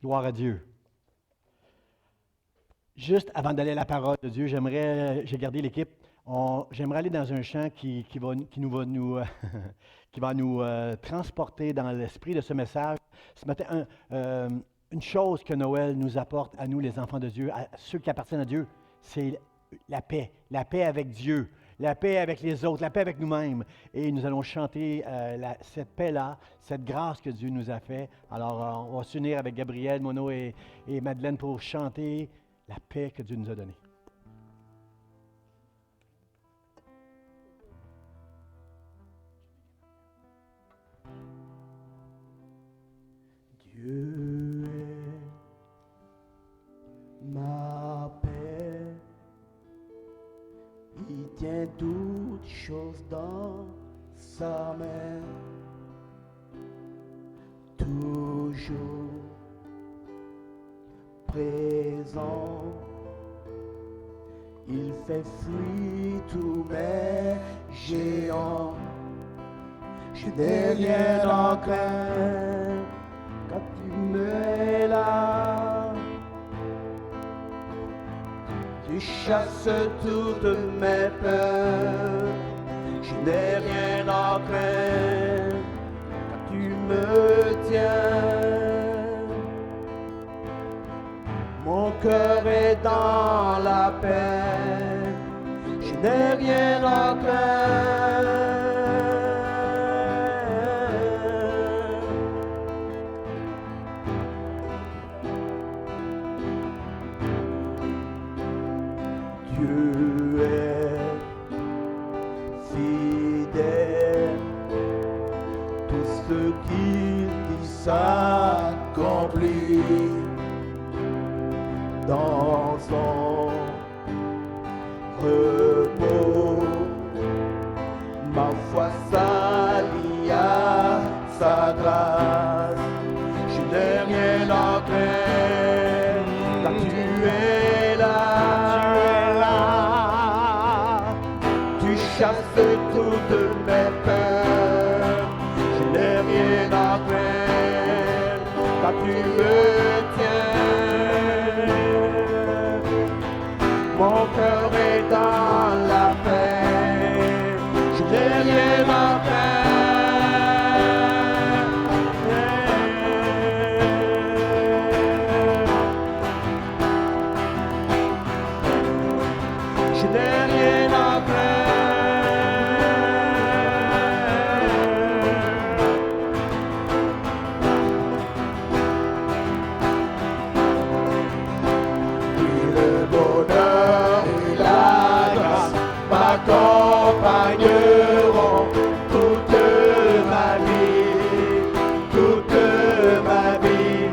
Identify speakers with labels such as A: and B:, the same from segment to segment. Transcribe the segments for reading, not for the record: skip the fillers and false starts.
A: Gloire à Dieu. Juste avant d'aller à la parole de Dieu, j'ai gardé l'équipe, j'aimerais aller dans un chant qui va nous transporter dans l'esprit de ce message. Ce matin, une chose que Noël nous apporte à nous, les enfants de Dieu, à ceux qui appartiennent à Dieu, c'est la paix avec Dieu, la paix avec les autres, la paix avec nous-mêmes. Et nous allons chanter cette paix-là, cette grâce que Dieu nous a fait. Alors, on va s'unir avec Gabriel, Mono et Madeleine pour chanter la paix que Dieu nous a donnée. Dieu est ma paix, il tient toutes choses dans sa main, toujours présent, il fait fuir tous mes géants, je n'ai rien à craindre quand tu me es là, tu chasses toutes mes peurs, je n'ai rien à craindre quand tu me tiens. Mon cœur est dans la paix, je n'ai rien à craindre. Dieu est fidèle, tout ce qu'il dit s'accomplit. Dans son repos, ma foi s'allie à sa grâce. Je n'ai rien à craindre, car tu es là. Tu chasses toutes mes peurs. Je n'ai rien à craindre, car tu me tiens. Mon cœur est dans la paix, je n'ai rien à craindre. Je n'ai rien à craindre. M'accompagneront toute ma vie, toute ma vie.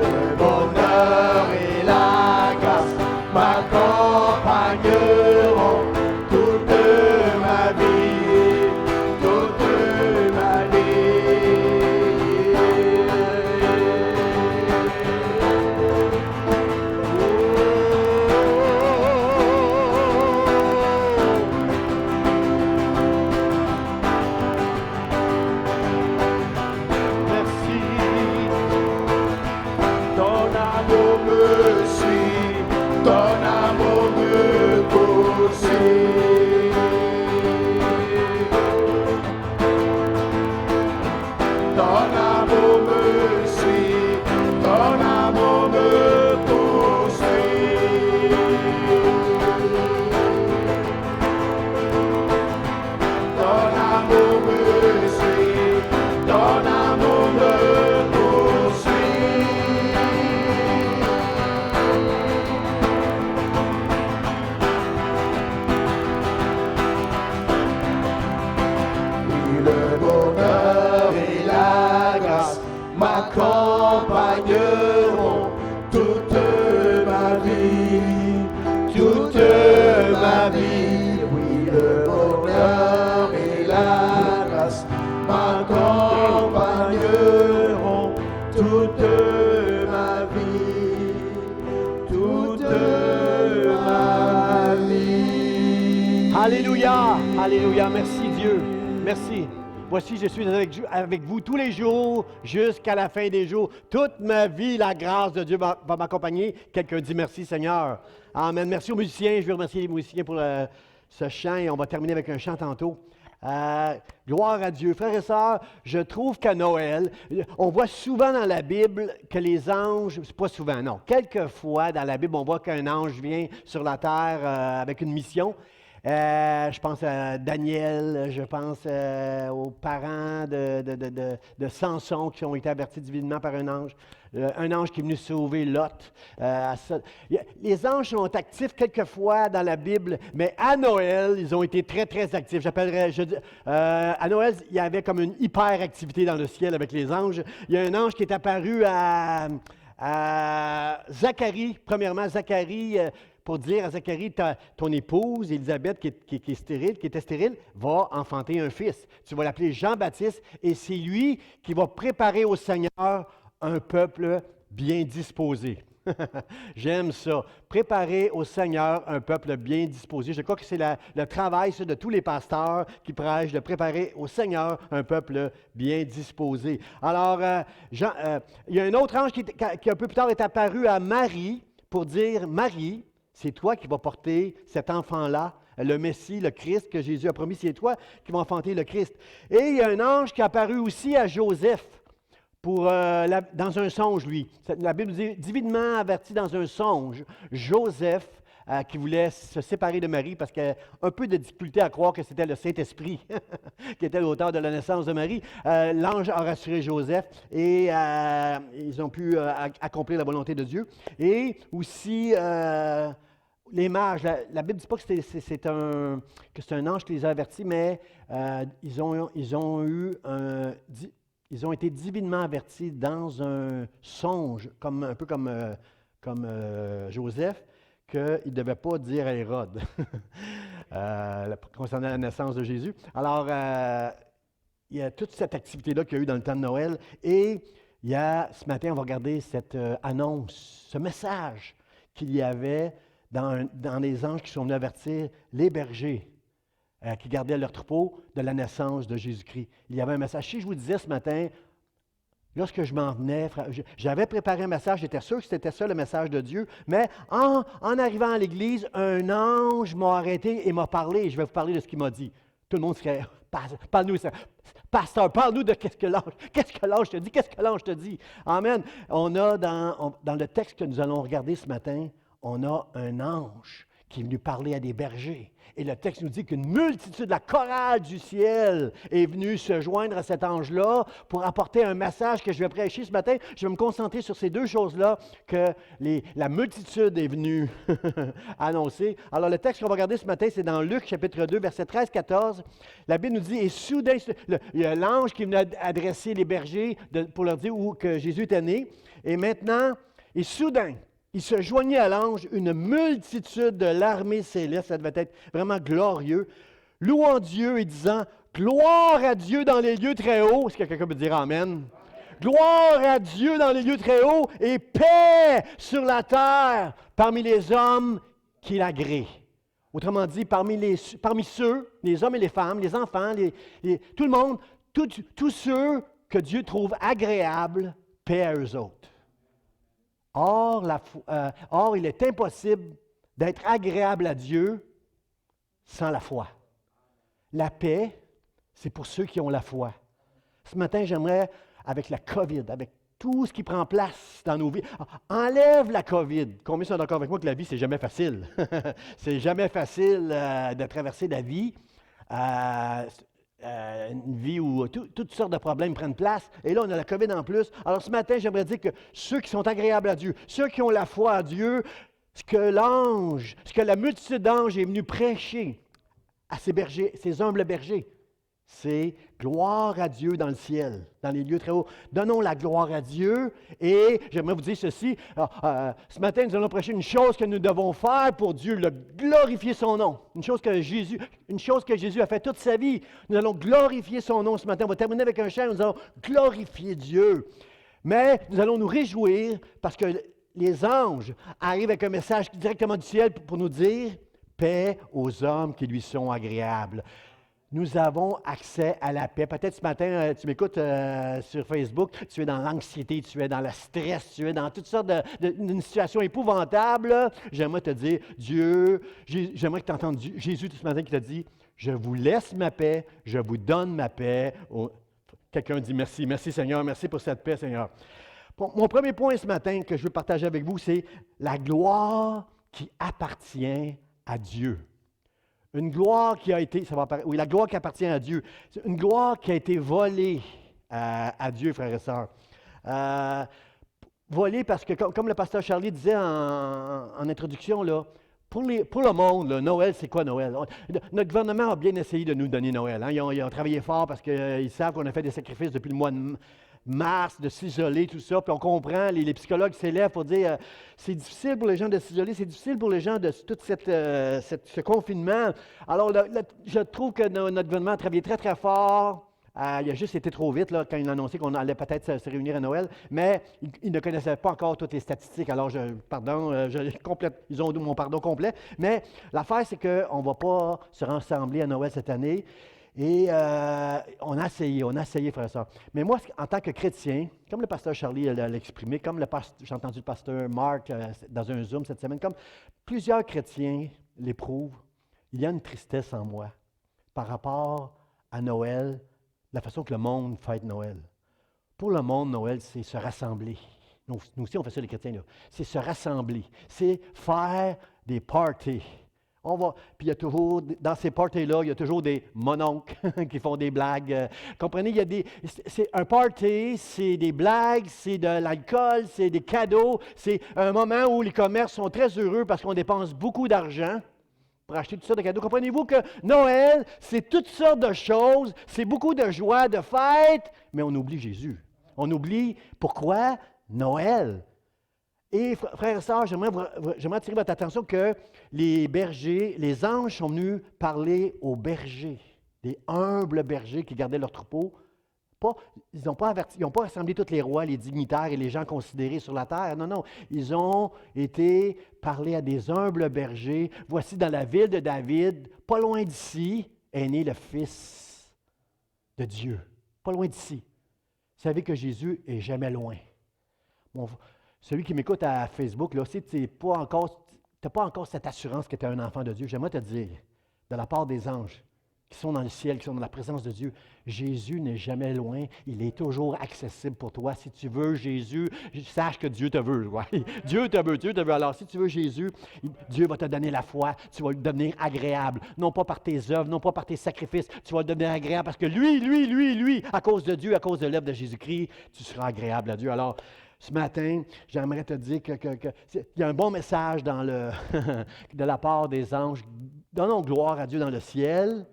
A: Le bonheur et la grâce m'accompagneront toute ma vie, toute ma vie. M'accompagneront toute ma vie, toute ma vie. Oui, le bonheur et la grâce m'accompagneront toute ma vie, toute ma vie. Alléluia, alléluia, merci Dieu, merci. Voici, je suis avec vous tous les jours jusqu'à la fin des jours. Toute ma vie, la grâce de Dieu va m'accompagner. Quelqu'un dit merci, Seigneur. Amen. Merci aux musiciens. Je veux remercier les musiciens pour ce chant et on va terminer avec un chant tantôt. Gloire à Dieu. Frères et sœurs, je trouve qu'à Noël, on voit souvent dans la Bible que les anges, c'est pas souvent, non, quelquefois dans la Bible, on voit qu'un ange vient sur la terre avec une mission. Je pense à Daniel, je pense aux parents de Samson qui ont été avertis divinement par un ange qui est venu sauver Lot. Les anges sont actifs quelquefois dans la Bible, mais à Noël, ils ont été très, très actifs. À Noël, il y avait comme une hyperactivité dans le ciel avec les anges. Il y a un ange qui est apparu à Zacharie, premièrement, Zacharie, pour dire à Zacharie, ton épouse, Élisabeth, qui était stérile, va enfanter un fils. Tu vas l'appeler Jean-Baptiste, et c'est lui qui va préparer au Seigneur un peuple bien disposé. J'aime ça. Préparer au Seigneur un peuple bien disposé. Je crois que c'est le travail de tous les pasteurs qui prêchent, de préparer au Seigneur un peuple bien disposé. Alors, il y a un autre ange qui un peu plus tard est apparu à Marie pour dire, Marie, c'est toi qui vas porter cet enfant-là, le Messie, le Christ que Jésus a promis, c'est toi qui vas enfanter le Christ. Et il y a un ange qui est apparu aussi à Joseph dans un songe, lui. La Bible dit, divinement averti dans un songe, Joseph, qui voulait se séparer de Marie parce qu'il a un peu de difficulté à croire que c'était le Saint-Esprit qui était l'auteur de la naissance de Marie. L'ange a rassuré Joseph et ils ont pu accomplir la volonté de Dieu. Et aussi, les mages, la Bible ne dit pas que c'est un ange qui les a avertis, mais ils ont été divinement avertis dans un songe, un peu comme Joseph, qu'ils ne devaient pas dire à Hérode concernant la naissance de Jésus. Alors, il y a toute cette activité-là qu'il y a eu dans le temps de Noël. Et ce matin, on va regarder cette annonce, ce message qu'il y avait dans les anges qui sont venus avertir les bergers qui gardaient leur troupeau de la naissance de Jésus-Christ. Il y avait un message. Si je vous disais ce matin, lorsque je m'en venais, j'avais préparé un message, j'étais sûr que c'était ça le message de Dieu, mais en arrivant à l'église, un ange m'a arrêté et m'a parlé, et je vais vous parler de ce qu'il m'a dit. Tout le monde serait, parle-nous, pasteur, parle-nous de qu'est-ce que l'ange te dit, qu'est-ce que l'ange te dit. Amen. On a dans le texte que nous allons regarder ce matin, on a un ange qui est venu parler à des bergers. Et le texte nous dit qu'une multitude, la chorale du ciel est venue se joindre à cet ange-là pour apporter un message que je vais prêcher ce matin. Je vais me concentrer sur ces deux choses-là que la multitude est venue annoncer. Alors, le texte qu'on va regarder ce matin, c'est dans Luc, chapitre 2, versets 13-14. La Bible nous dit, et soudain, il y a l'ange qui est venu adresser les bergers pour leur dire où que Jésus était né. Et maintenant, et soudain, il se joignait à l'ange une multitude de l'armée céleste, ça devait être vraiment glorieux, louant Dieu et disant « Gloire à Dieu dans les lieux très hauts ». Est-ce que quelqu'un peut dire « Amen ». Gloire à Dieu dans les lieux très hauts et paix sur la terre parmi les hommes qui l'agréent. Autrement dit, parmi ceux, les hommes et les femmes, les enfants, tout le monde, tous ceux que Dieu trouve agréables, paix à eux autres. Or, il est impossible d'être agréable à Dieu sans la foi. La paix, c'est pour ceux qui ont la foi. Ce matin, j'aimerais, avec la COVID, avec tout ce qui prend place dans nos vies, enlève la COVID. Combien sont d'accord avec moi que la vie, c'est jamais facile? C'est jamais facile de traverser la vie. Une vie où toutes sortes de problèmes prennent place. Et là, on a la COVID en plus. Alors, ce matin, j'aimerais dire que ceux qui sont agréables à Dieu, ceux qui ont la foi à Dieu, ce que la multitude d'anges est venue prêcher à ces bergers, ces humbles bergers, c'est gloire à Dieu dans le ciel, dans les lieux très hauts. Donnons la gloire à Dieu et j'aimerais vous dire ceci. Ce matin, nous allons prêcher une chose que nous devons faire pour Dieu, glorifier son nom. Une chose que Jésus a fait toute sa vie. Nous allons glorifier son nom ce matin. On va terminer avec un chant, nous allons glorifier Dieu. Mais nous allons nous réjouir parce que les anges arrivent avec un message directement du ciel pour nous dire « Paix aux hommes qui lui sont agréables ». nous avons accès à la paix. Peut-être ce matin, tu m'écoutes sur Facebook, tu es dans l'anxiété, tu es dans le stress, tu es dans toutes sortes d'une situation épouvantable. J'aimerais te dire, j'aimerais que tu entendes Jésus ce matin qui t'a dit, je vous laisse ma paix, je vous donne ma paix. Quelqu'un dit merci, merci Seigneur, merci pour cette paix Seigneur. Mon premier point ce matin que je veux partager avec vous, c'est la gloire qui appartient à Dieu. Une gloire qui a été, la gloire qui appartient à Dieu. C'est une gloire qui a été volée à Dieu, frères et sœurs. Volée parce que, comme le pasteur Charlie disait en introduction, là, pour le monde, là, Noël, c'est quoi Noël? Notre gouvernement a bien essayé de nous donner Noël. Hein? Ils ont travaillé fort parce qu'ils savent qu'on a fait des sacrifices depuis le mois de mars, de s'isoler, tout ça. Puis on comprend, les psychologues s'élèvent pour dire c'est difficile pour les gens de s'isoler, c'est difficile pour les gens de tout ce confinement. Alors, je trouve que notre gouvernement a travaillé très, très fort. Il a juste été trop vite là, quand il a annoncé qu'on allait peut-être se réunir à Noël, mais il ne connaissait pas encore toutes les statistiques. Alors, ils ont mon pardon complet. Mais l'affaire, c'est qu'on ne va pas se rassembler à Noël cette année. Et on a essayé, frère et sœur. Mais moi, en tant que chrétien, comme le pasteur Charlie l'a exprimé, comme j'ai entendu le pasteur Marc dans un Zoom cette semaine, comme plusieurs chrétiens l'éprouvent, il y a une tristesse en moi par rapport à Noël, la façon que le monde fête Noël. Pour le monde, Noël, c'est se rassembler. Nous aussi, on fait ça, les chrétiens, là. C'est se rassembler. C'est faire des parties. Puis il y a toujours, dans ces parties-là, il y a toujours des mononcles qui font des blagues. Comprenez, c'est un party, c'est des blagues, c'est de l'alcool, c'est des cadeaux. C'est un moment où les commerces sont très heureux parce qu'on dépense beaucoup d'argent pour acheter toutes sortes de cadeaux. Comprenez-vous que Noël, c'est toutes sortes de choses, c'est beaucoup de joie, de fête, mais on oublie Jésus. On oublie pourquoi Noël. Et frères et sœurs, j'aimerais attirer votre attention que les bergers, les anges sont venus parler aux bergers, des humbles bergers qui gardaient leurs troupeaux. Ils n'ont pas rassemblé tous les rois, les dignitaires et les gens considérés sur la terre. Non, non. Ils ont été parler à des humbles bergers. Voici dans la ville de David, pas loin d'ici, est né le Fils de Dieu. Pas loin d'ici. Vous savez que Jésus est jamais loin. Celui qui m'écoute à Facebook, là, si tu n'as pas encore cette assurance que tu es un enfant de Dieu, j'aimerais te dire, de la part des anges qui sont dans le ciel, qui sont dans la présence de Dieu, Jésus n'est jamais loin, il est toujours accessible pour toi. Si tu veux Jésus, sache que Dieu te veut. Ouais. Dieu te veut. Alors, si tu veux Jésus, Dieu va te donner la foi, tu vas le devenir agréable. Non pas par tes œuvres, non pas par tes sacrifices, tu vas le devenir agréable parce que lui, à cause de Dieu, à cause de l'œuvre de Jésus-Christ, tu seras agréable à Dieu. Alors, ce matin, j'aimerais te dire qu'il y a un bon message de la part des anges. Donnons gloire à Dieu dans le ciel.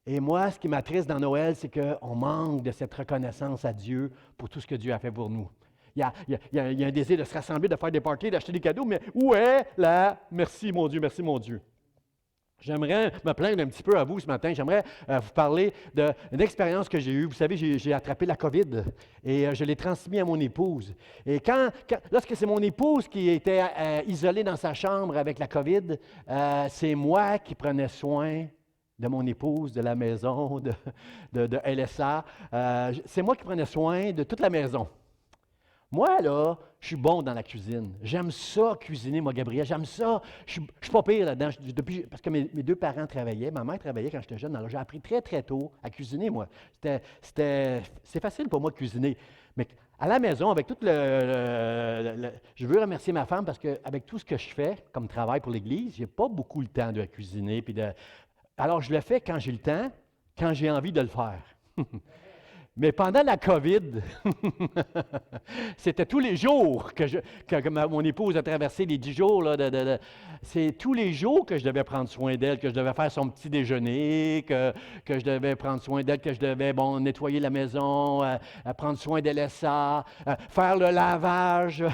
A: Et moi, ce qui m'attriste dans Noël, c'est qu'on manque de cette reconnaissance à Dieu pour tout ce que Dieu a fait pour nous. Il y a un désir de se rassembler, de faire des parties, d'acheter des cadeaux, mais où est la « merci mon Dieu ». J'aimerais me plaindre un petit peu à vous ce matin. J'aimerais vous parler d'une expérience que j'ai eue. Vous savez, j'ai attrapé la COVID et je l'ai transmis à mon épouse. Et lorsque c'est mon épouse qui était isolée dans sa chambre avec la COVID, c'est moi qui prenais soin de mon épouse, de la maison, de LSA. C'est moi qui prenais soin de toute la maison. Moi, là, je suis bon dans la cuisine. J'aime ça, cuisiner, moi, Gabriel. J'aime ça. Je ne suis pas pire là-dedans. Parce que mes deux parents travaillaient. Ma mère travaillait quand j'étais jeune. Alors, j'ai appris très, très tôt à cuisiner, moi. C'est facile pour moi de cuisiner. Mais à la maison, avec tout je veux remercier ma femme parce qu'avec tout ce que je fais comme travail pour l'Église, je n'ai pas beaucoup le temps de cuisiner. Alors, je le fais quand j'ai le temps, quand j'ai envie de le faire. Mais pendant la COVID, c'était tous les jours que mon épouse a traversé les 10 jours. Là, c'est tous les jours que je devais prendre soin d'elle, que je devais faire son petit déjeuner, que je devais prendre soin d'elle, que je devais nettoyer la maison, prendre soin de LSA, faire le lavage,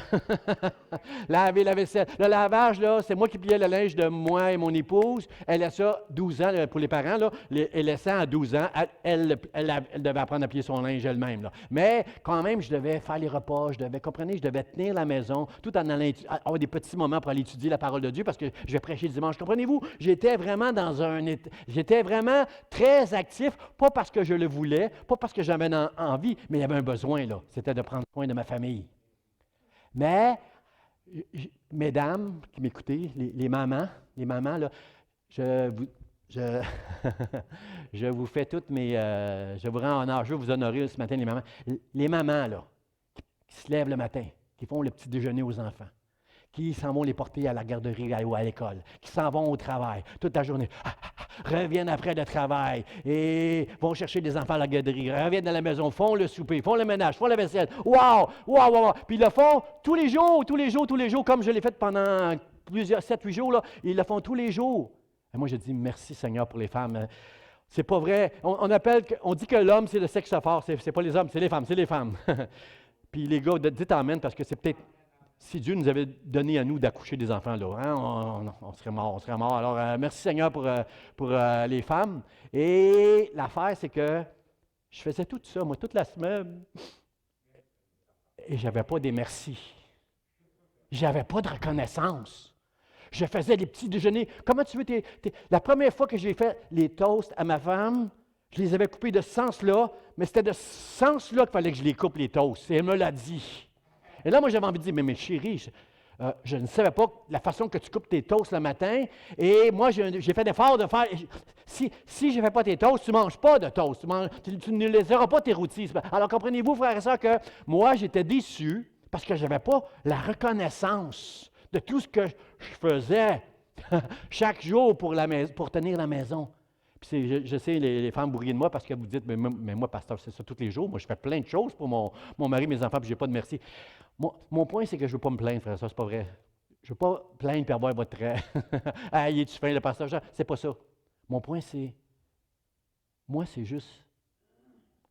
A: laver la vaisselle. Le lavage, là, c'est moi qui pliais le linge de moi et mon épouse. LSA, 12 ans pour les parents. Là, LSA à 12 ans, elle devait apprendre à plier son linge elle-même. Là. Mais quand même, je devais faire les repas, je devais tenir la maison, tout en allant avoir des petits moments pour aller étudier la parole de Dieu, parce que je vais prêcher le dimanche. Comprenez-vous? J'étais vraiment j'étais vraiment très actif, pas parce que je le voulais, pas parce que j'avais envie, mais il y avait un besoin, là. C'était de prendre soin de ma famille. Mais, mesdames qui m'écoutez, les mamans, là, je vous fais toutes mes... je vous rends honneur, je veux vous honorer ce matin, les mamans. Les mamans, là, qui se lèvent le matin, qui font le petit déjeuner aux enfants, qui s'en vont les porter à la garderie ou à l'école, qui s'en vont au travail toute la journée, reviennent après le travail et vont chercher des enfants à la garderie, reviennent à la maison, font le souper, font le ménage, font la vaisselle. Wow! Wow! Wow! Puis ils le font tous les jours, comme je l'ai fait pendant 7-8 jours, là, ils le font tous les jours. Et moi, je dis merci Seigneur pour les femmes. C'est pas vrai. On dit que l'homme, c'est le sexe fort. C'est pas les hommes, c'est les femmes. Puis les gars, dites amen parce que c'est peut-être... Si Dieu nous avait donné à nous d'accoucher des enfants, là, hein, on serait mort. Alors, merci Seigneur pour les femmes. Et l'affaire, c'est que je faisais tout ça, moi, toute la semaine, et je n'avais pas des merci. Je n'avais pas de reconnaissance. Je faisais des petits déjeuners. Comment tu veux La première fois que j'ai fait les toasts à ma femme, je les avais coupés de ce sens-là, mais c'était de ce sens-là qu'il fallait que je les coupe, les toasts. Et elle me l'a dit. Et là, moi, j'avais envie de dire, mais chérie, je ne savais pas la façon que tu coupes tes toasts le matin. Et moi, j'ai fait l'effort de faire... Si je ne fais pas tes toasts, tu ne manges pas de toast. Tu ne les auras pas tes rôtis. Alors, comprenez-vous, frères et sœurs, que moi, j'étais déçu parce que je n'avais pas la reconnaissance de tout ce que je faisais chaque jour pour tenir la maison. Puis je sais, les femmes bourrient de moi parce que vous dites, mais moi, pasteur, c'est ça tous les jours. Moi, je fais plein de choses pour mon mari, mes enfants, puis je n'ai pas de merci. Mon point, c'est que je ne veux pas me plaindre, frère, ça, c'est pas vrai. Je ne veux pas plaindre et avoir votre trait. Ah, il est-tu fin, le pasteur Jean? C'est pas ça. Mon point, c'est, moi, c'est juste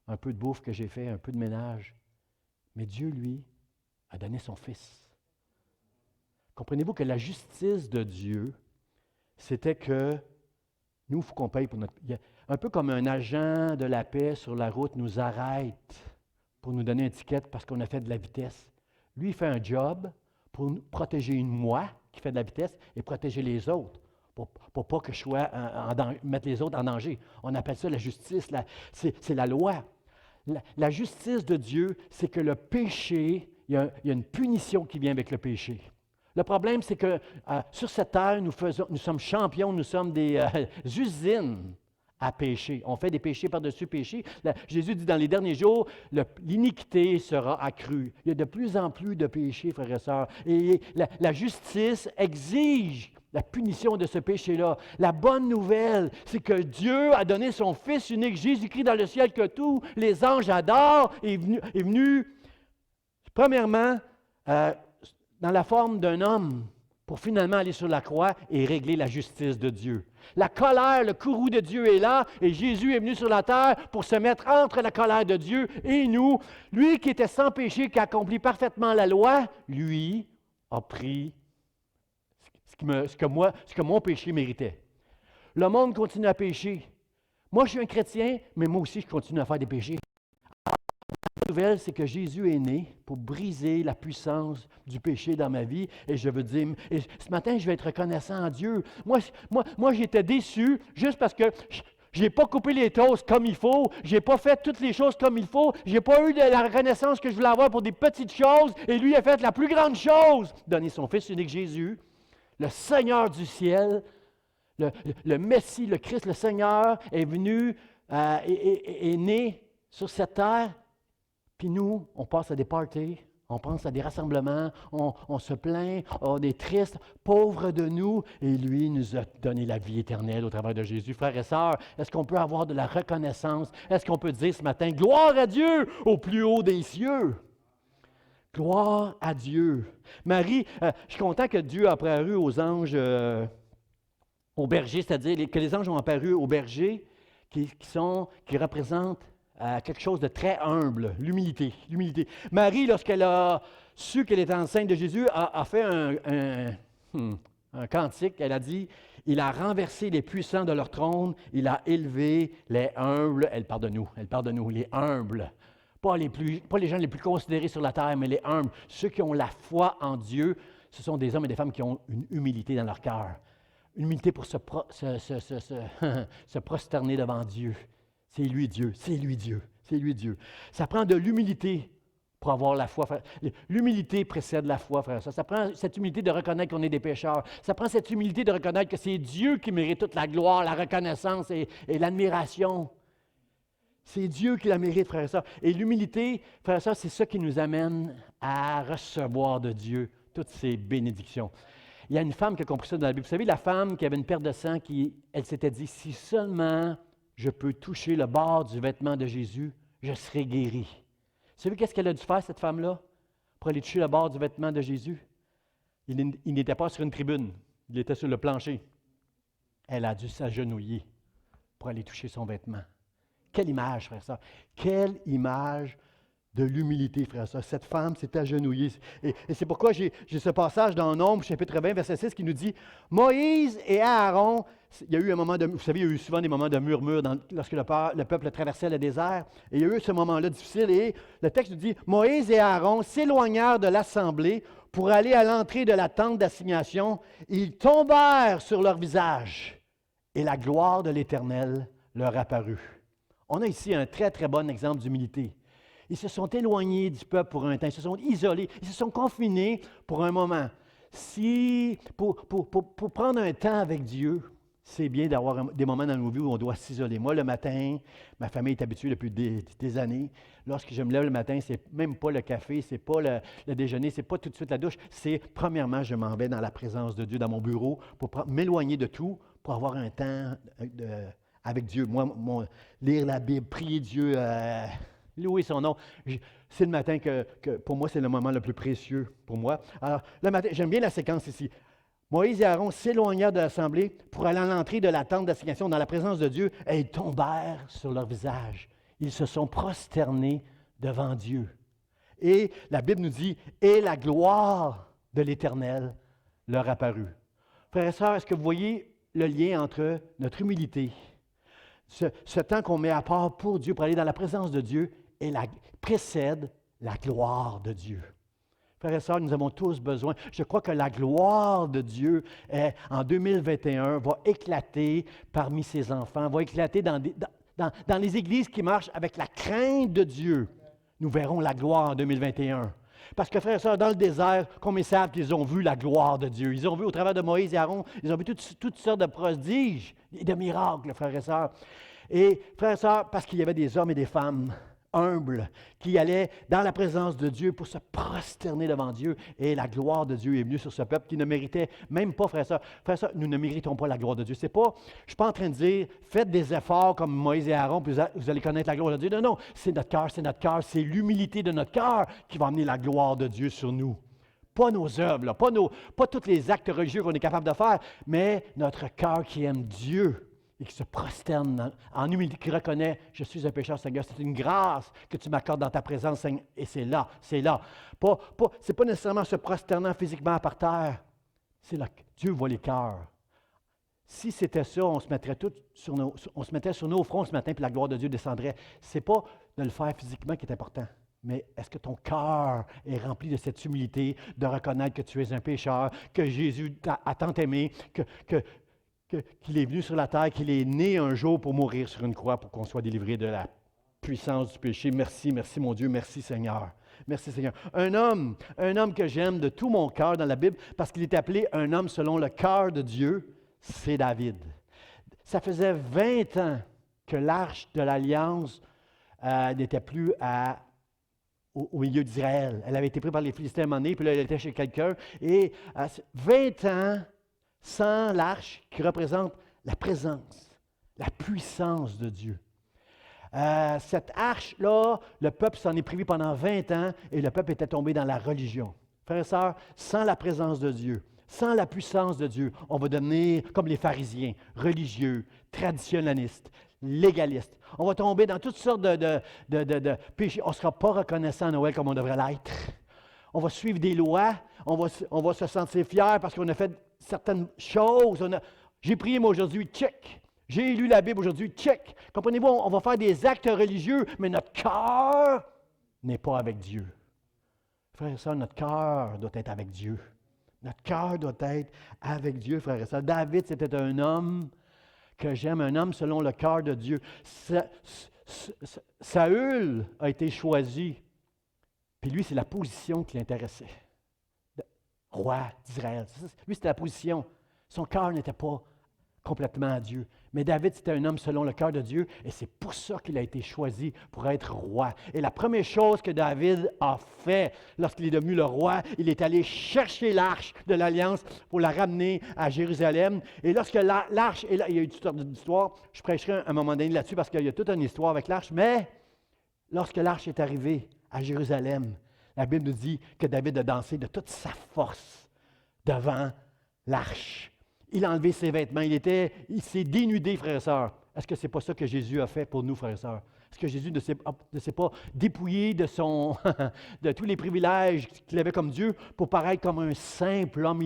A: un peu de bouffe que j'ai fait, un peu de ménage. Mais Dieu, lui, a donné son Fils. Comprenez-vous que la justice de Dieu, c'était que nous, il faut qu'on paye pour notre... Un peu comme un agent de la paix sur la route nous arrête pour nous donner une étiquette parce qu'on a fait de la vitesse. Lui, il fait un job pour protéger moi qui fais de la vitesse et protéger les autres, pour pas que je sois mettre les autres en danger. On appelle ça la justice, c'est la loi. La justice de Dieu, c'est que le péché, il y a une punition qui vient avec le péché. Le problème, c'est que sur cette terre, nous sommes champions, nous sommes des usines à pécher. On fait des péchés par-dessus péchés. Jésus dit dans les derniers jours, l'iniquité sera accrue. Il y a de plus en plus de péchés, frères et sœurs. Et la justice exige la punition de ce péché-là. La bonne nouvelle, c'est que Dieu a donné son Fils unique, Jésus-Christ, dans le ciel que tous les anges adorent, est venu premièrement, dans la forme d'un homme pour finalement aller sur la croix et régler la justice de Dieu. La colère, le courroux de Dieu est là et Jésus est venu sur la terre pour se mettre entre la colère de Dieu et nous. Lui qui était sans péché, qui accomplit parfaitement la loi, lui a pris ce que mon péché méritait. Le monde continue à pécher. Moi, je suis un chrétien, mais moi aussi, je continue à faire des péchés. La nouvelle, c'est que Jésus est né pour briser la puissance du péché dans ma vie. Et je veux dire, et ce matin, je vais être reconnaissant à Dieu. Moi j'étais déçu juste parce que je n'ai pas coupé les toasts comme il faut. Je n'ai pas fait toutes les choses comme il faut. Je n'ai pas eu de la reconnaissance que je voulais avoir pour des petites choses. Et lui a fait la plus grande chose, donner son Fils unique Jésus, le Seigneur du ciel, le Messie, le Christ, le Seigneur est venu, est né sur cette terre. Puis nous, on passe à des parties, on pense à des rassemblements, on se plaint, on est triste, pauvre de nous, et lui nous a donné la vie éternelle au travers de Jésus. Frères et sœurs, est-ce qu'on peut avoir de la reconnaissance? Est-ce qu'on peut dire ce matin, gloire à Dieu au plus haut des cieux? Gloire à Dieu. Marie, je suis content que Dieu a apparu aux anges, aux bergers, c'est-à-dire que les anges ont apparu aux bergers qui représentent quelque chose de très humble, l'humilité. Marie, lorsqu'elle a su qu'elle était enceinte de Jésus, a fait un cantique. Elle a dit, Il a renversé les puissants de leur trône. Il a élevé les humbles. Elle parle de nous, les humbles. Pas les gens les plus considérés sur la terre, mais les humbles. Ceux qui ont la foi en Dieu, ce sont des hommes et des femmes qui ont une humilité dans leur cœur. Une humilité pour se prosterner devant Dieu. C'est lui Dieu, c'est lui Dieu, c'est lui Dieu. Ça prend de l'humilité pour avoir la foi. L'humilité précède la foi, frère. Ça prend cette humilité de reconnaître qu'on est des pécheurs. Ça prend cette humilité de reconnaître que c'est Dieu qui mérite toute la gloire, la reconnaissance et l'admiration. C'est Dieu qui la mérite, frère et sœur. Et l'humilité, frère et sœur, c'est ça qui nous amène à recevoir de Dieu toutes ces bénédictions. Il y a une femme qui a compris ça dans la Bible. Vous savez, la femme qui avait une perte de sang, elle s'était dit, si seulement je peux toucher le bord du vêtement de Jésus, je serai guérie. Vous savez qu'est-ce qu'elle a dû faire, cette femme-là, pour aller toucher le bord du vêtement de Jésus? Il n'était pas sur une tribune, il était sur le plancher. Elle a dû s'agenouiller pour aller toucher son vêtement. Quelle image, frère ça! Quelle image de l'humilité, frère ça! Cette femme s'est agenouillée. Et c'est pourquoi j'ai ce passage dans Nombre, chapitre 20, verset 6, qui nous dit « Moïse et Aaron », il y a eu un moment de... Vous savez, il y a eu souvent des moments de murmure lorsque le peuple traversait le désert. Et il y a eu ce moment-là difficile. Et le texte nous dit « Moïse et Aaron s'éloignèrent de l'assemblée pour aller à l'entrée de la tente d'assignation. Ils tombèrent sur leur visage. Et la gloire de l'Éternel leur apparut. » On a ici un très, très bon exemple d'humilité. Ils se sont éloignés du peuple pour un temps, ils se sont isolés, ils se sont confinés pour un moment. Pour prendre un temps avec Dieu, c'est bien d'avoir des moments dans nos vies où on doit s'isoler. Moi, le matin, ma famille est habituée depuis des années. Lorsque je me lève le matin, c'est même pas le café, c'est pas le déjeuner, c'est pas tout de suite la douche. C'est, premièrement, je m'en vais dans la présence de Dieu, dans mon bureau, pour m'éloigner de tout, pour avoir un temps avec Dieu. Moi, lire la Bible, prier Dieu, louer son nom. C'est le matin que pour moi, c'est le moment le plus précieux pour moi. Alors, le matin, j'aime bien la séquence ici. Moïse et Aaron s'éloignèrent de l'assemblée pour aller à l'entrée de la tente d'assignation dans la présence de Dieu et ils tombèrent sur leur visage. Ils se sont prosternés devant Dieu. Et la Bible nous dit, et la gloire de l'Éternel leur apparut. Frères et sœurs, est-ce que vous voyez le lien entre notre humilité, ce temps qu'on met à part pour Dieu, pour aller dans la présence de Dieu, et précède la gloire de Dieu. Frères et sœurs, nous avons tous besoin. Je crois que la gloire de Dieu, en 2021, va éclater parmi ses enfants, va éclater dans les églises qui marchent avec la crainte de Dieu. Nous verrons la gloire en 2021. Parce que, frères et sœurs, dans le désert, comme ils savent qu'ils ont vu la gloire de Dieu. Ils ont vu au travers de Moïse et Aaron, ils ont vu toutes sortes de prodiges et de miracles, frères et sœurs. Et, frères et sœurs, parce qu'il y avait des hommes et des femmes humbles qui allaient dans la présence de Dieu pour se prosterner devant Dieu. Et la gloire de Dieu est venue sur ce peuple qui ne méritait même pas, frères et sœurs. Frères et sœurs, nous ne méritons pas la gloire de Dieu. Je ne suis pas en train de dire, faites des efforts comme Moïse et Aaron, puis vous allez connaître la gloire de Dieu. Non, non, c'est notre cœur, c'est l'humilité de notre cœur qui va amener la gloire de Dieu sur nous. Pas nos œuvres, là, pas tous les actes religieux qu'on est capable de faire, mais notre cœur qui aime Dieu et qui se prosterne en humilité, qui reconnaît « Je suis un pécheur, Seigneur, c'est une grâce que tu m'accordes dans ta présence, Seigneur. » Et c'est là. C'est pas nécessairement se prosternant physiquement par terre. C'est là que Dieu voit les cœurs. Si c'était ça, on se mettrait on se mettait sur nos fronts ce matin, puis la gloire de Dieu descendrait. C'est pas de le faire physiquement qui est important. Mais est-ce que ton cœur est rempli de cette humilité, de reconnaître que tu es un pécheur, que Jésus a tant aimé, qu'il est venu sur la terre, qu'il est né un jour pour mourir sur une croix pour qu'on soit délivré de la puissance du péché. Merci mon Dieu, merci Seigneur. Merci Seigneur. Un homme que j'aime de tout mon cœur dans la Bible, parce qu'il est appelé un homme selon le cœur de Dieu, c'est David. Ça faisait 20 ans que l'arche de l'Alliance n'était plus au milieu d'Israël. Elle avait été prise par les Philistins à un moment donné, puis là, elle était chez quelqu'un. Et 20 ans sans l'arche qui représente la présence, la puissance de Dieu. Cette arche-là, le peuple s'en est privé pendant 20 ans et le peuple était tombé dans la religion. Frères et sœurs, sans la présence de Dieu, sans la puissance de Dieu, on va devenir comme les pharisiens, religieux, traditionnalistes, légalistes. On va tomber dans toutes sortes de péchés. On ne sera pas reconnaissant à Noël comme on devrait l'être. On va suivre des lois, on va se sentir fier parce qu'on a fait certaines choses. J'ai prié moi aujourd'hui, check. J'ai lu la Bible aujourd'hui, check. Comprenez-vous, on va faire des actes religieux, mais notre cœur n'est pas avec Dieu. Frères et sœurs, notre cœur doit être avec Dieu. Notre cœur doit être avec Dieu, frères et sœurs. David, c'était un homme que j'aime, un homme selon le cœur de Dieu. Saül a été choisi. Puis lui, c'est la position qui l'intéressait. Roi d'Israël. Lui, c'était la position. Son cœur n'était pas complètement à Dieu. Mais David, c'était un homme selon le cœur de Dieu, et c'est pour ça qu'il a été choisi pour être roi. Et la première chose que David a fait lorsqu'il est devenu le roi, il est allé chercher l'arche de l'Alliance pour la ramener à Jérusalem. Et lorsque l'arche est là, il y a eu toutes sortes d'histoires, je prêcherai un moment donné là-dessus parce qu'il y a toute une histoire avec l'arche, mais lorsque l'arche est arrivée à Jérusalem, la Bible nous dit que David a dansé de toute sa force devant l'arche. Il a enlevé ses vêtements, il s'est dénudé, frères et sœurs. Est-ce que ce n'est pas ça que Jésus a fait pour nous, frères et sœurs? Est-ce que Jésus ne s'est pas dépouillé de tous les privilèges qu'il avait comme Dieu pour paraître comme un simple homme?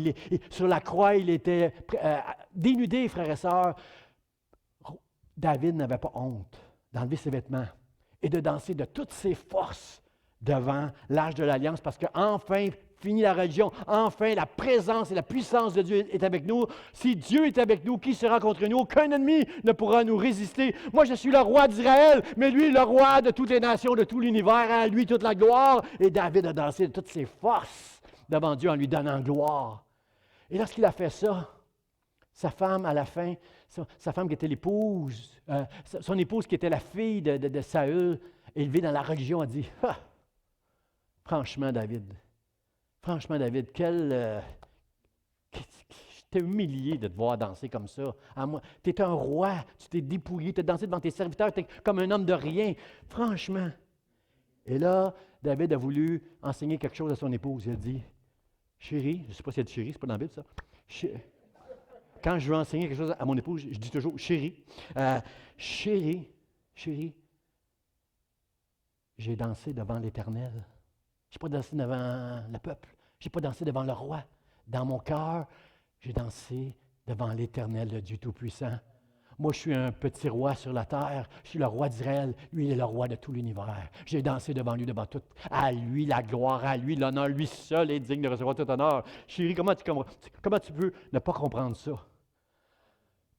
A: Sur la croix, il était dénudé, frères et sœurs. David n'avait pas honte d'enlever ses vêtements et de danser de toutes ses forces devant l'arche de l'Alliance, parce qu'enfin, fini la religion, enfin la présence et la puissance de Dieu est avec nous. Si Dieu est avec nous, qui sera contre nous? Aucun ennemi ne pourra nous résister. Moi, je suis le roi d'Israël, mais lui, le roi de toutes les nations, de tout l'univers, à lui toute la gloire. Et David a dansé de toutes ses forces devant Dieu en lui donnant gloire. Et lorsqu'il a fait ça, sa femme, à la fin, sa femme qui était l'épouse, son épouse qui était la fille de Saül, élevée dans la religion, a dit, « Ah, franchement, David, j'étais humilié de te voir danser comme ça. Tu es un roi, tu t'es dépouillé, tu as dansé devant tes serviteurs, tu es comme un homme de rien. Franchement. » Et là, David a voulu enseigner quelque chose à son épouse. Il a dit, « Chérie, je ne sais pas si elle dit chérie, c'est pas dans la Bible ça. Quand je veux enseigner quelque chose à mon épouse, je dis toujours chérie. Chérie, j'ai dansé devant l'Éternel. Je n'ai pas dansé devant le peuple. Je n'ai pas dansé devant le roi. Dans mon cœur, j'ai dansé devant l'Éternel, le Dieu Tout-Puissant. Moi, je suis un petit roi sur la terre. Je suis le roi d'Israël. Lui, il est le roi de tout l'univers. J'ai dansé devant lui, devant tout. À lui, la gloire, à lui, l'honneur. Lui seul est digne de recevoir tout honneur. Chérie, comment tu peux ne pas comprendre ça?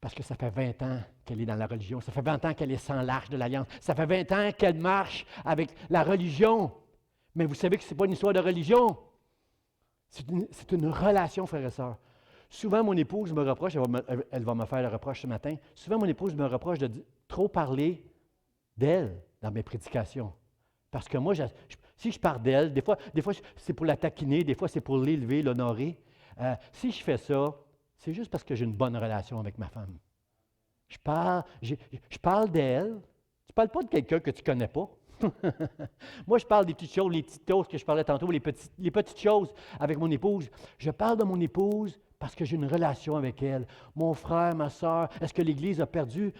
A: Parce que ça fait 20 ans qu'elle est dans la religion. Ça fait 20 ans qu'elle est sans l'arche de l'Alliance. Ça fait 20 ans qu'elle marche avec la religion. Mais vous savez que ce n'est pas une histoire de religion. C'est une relation, frères et sœurs. Souvent, mon épouse me reproche, elle va me faire le reproche ce matin, souvent mon épouse me reproche de trop parler d'elle dans mes prédications. Parce que moi, si je parle d'elle, des fois c'est pour la taquiner, des fois c'est pour l'élever, l'honorer. Si je fais ça, c'est juste parce que j'ai une bonne relation avec ma femme. Je parle d'elle. Tu ne parles pas de quelqu'un que tu ne connais pas. Moi, je parle des petites choses, les petites choses que je parlais tantôt, les petites choses avec mon épouse. Je parle de mon épouse parce que j'ai une relation avec elle. Mon frère, ma soeur, est-ce que l'Église a perdu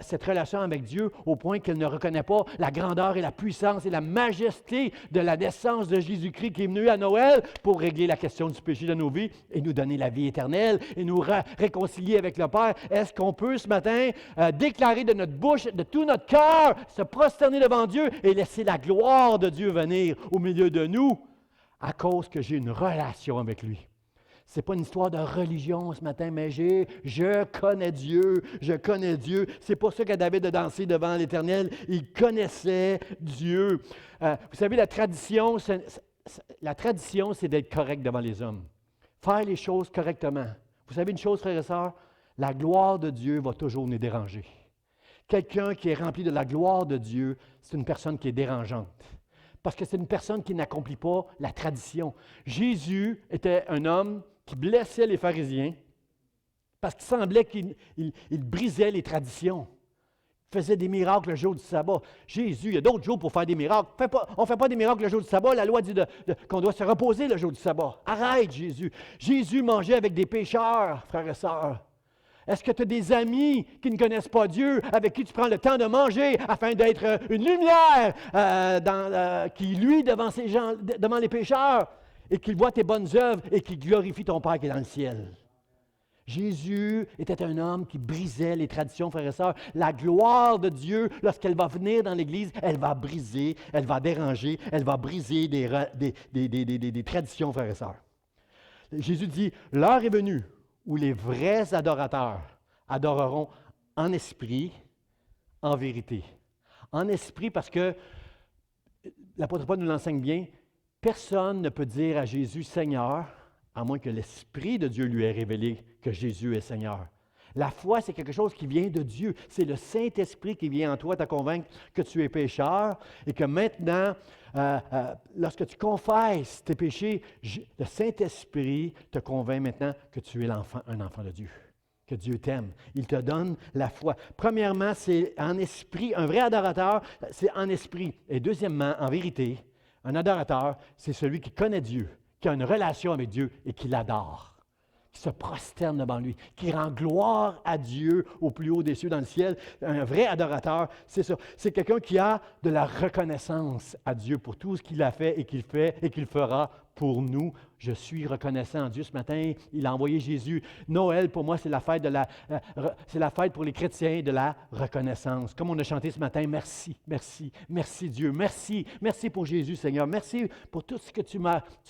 A: cette relation avec Dieu au point qu'elle ne reconnaît pas la grandeur et la puissance et la majesté de la naissance de Jésus-Christ qui est venu à Noël pour régler la question du péché de nos vies et nous donner la vie éternelle et nous réconcilier avec le Père? Est-ce qu'on peut ce matin déclarer de notre bouche, de tout notre cœur, se prosterner devant Dieu et laisser la gloire de Dieu venir au milieu de nous à cause que j'ai une relation avec lui? Ce n'est pas une histoire de religion ce matin, mais je connais Dieu, je connais Dieu. C'est pour ça que David a dansé devant l'Éternel. Il connaissait Dieu. Vous savez, la tradition, c'est d'être correct devant les hommes. Faire les choses correctement. Vous savez une chose, frères et sœurs, la gloire de Dieu va toujours nous déranger. Quelqu'un qui est rempli de la gloire de Dieu, c'est une personne qui est dérangeante. Parce que c'est une personne qui n'accomplit pas la tradition. Jésus était un homme qui blessait les pharisiens parce qu'il semblait qu'il brisait les traditions. Il faisait des miracles le jour du sabbat. Jésus, il y a d'autres jours pour faire des miracles. On ne fait pas des miracles le jour du sabbat. La loi dit qu'on doit se reposer le jour du sabbat. Arrête, Jésus. Jésus mangeait avec des pécheurs, frères et sœurs. Est-ce que tu as des amis qui ne connaissent pas Dieu, avec qui tu prends le temps de manger afin d'être une lumière qui luit devant les pécheurs et qu'il voit tes bonnes œuvres et qui glorifie ton Père qui est dans le ciel? Jésus était un homme qui brisait les traditions, frères et sœurs. La gloire de Dieu, lorsqu'elle va venir dans l'Église, elle va briser, elle va déranger, elle va briser des traditions, frères et sœurs. Jésus dit, l'heure est venue où les vrais adorateurs adoreront en esprit, en vérité. En esprit parce que, l'apôtre Paul nous l'enseigne bien, personne ne peut dire à Jésus Seigneur, à moins que l'Esprit de Dieu lui ait révélé que Jésus est Seigneur. La foi, c'est quelque chose qui vient de Dieu. C'est le Saint-Esprit qui vient en toi te convaincre que tu es pécheur et que maintenant, lorsque tu confesses tes péchés, le Saint-Esprit te convainc maintenant que tu es un enfant de Dieu, que Dieu t'aime. Il te donne la foi. Premièrement, c'est en esprit. Un vrai adorateur, c'est en esprit. Et deuxièmement, en vérité, un adorateur, c'est celui qui connaît Dieu, qui a une relation avec Dieu et qui l'adore, qui se prosterne devant lui, qui rend gloire à Dieu au plus haut des cieux dans le ciel. Un vrai adorateur, c'est ça. C'est quelqu'un qui a de la reconnaissance à Dieu pour tout ce qu'il a fait et qu'il fera pour nous. Je suis reconnaissant à Dieu ce matin. Il a envoyé Jésus. Noël, pour moi, c'est la fête c'est la fête pour les chrétiens de la reconnaissance. Comme on a chanté ce matin, merci, merci, merci Dieu, merci, merci pour Jésus, Seigneur. Merci pour tout ce que tu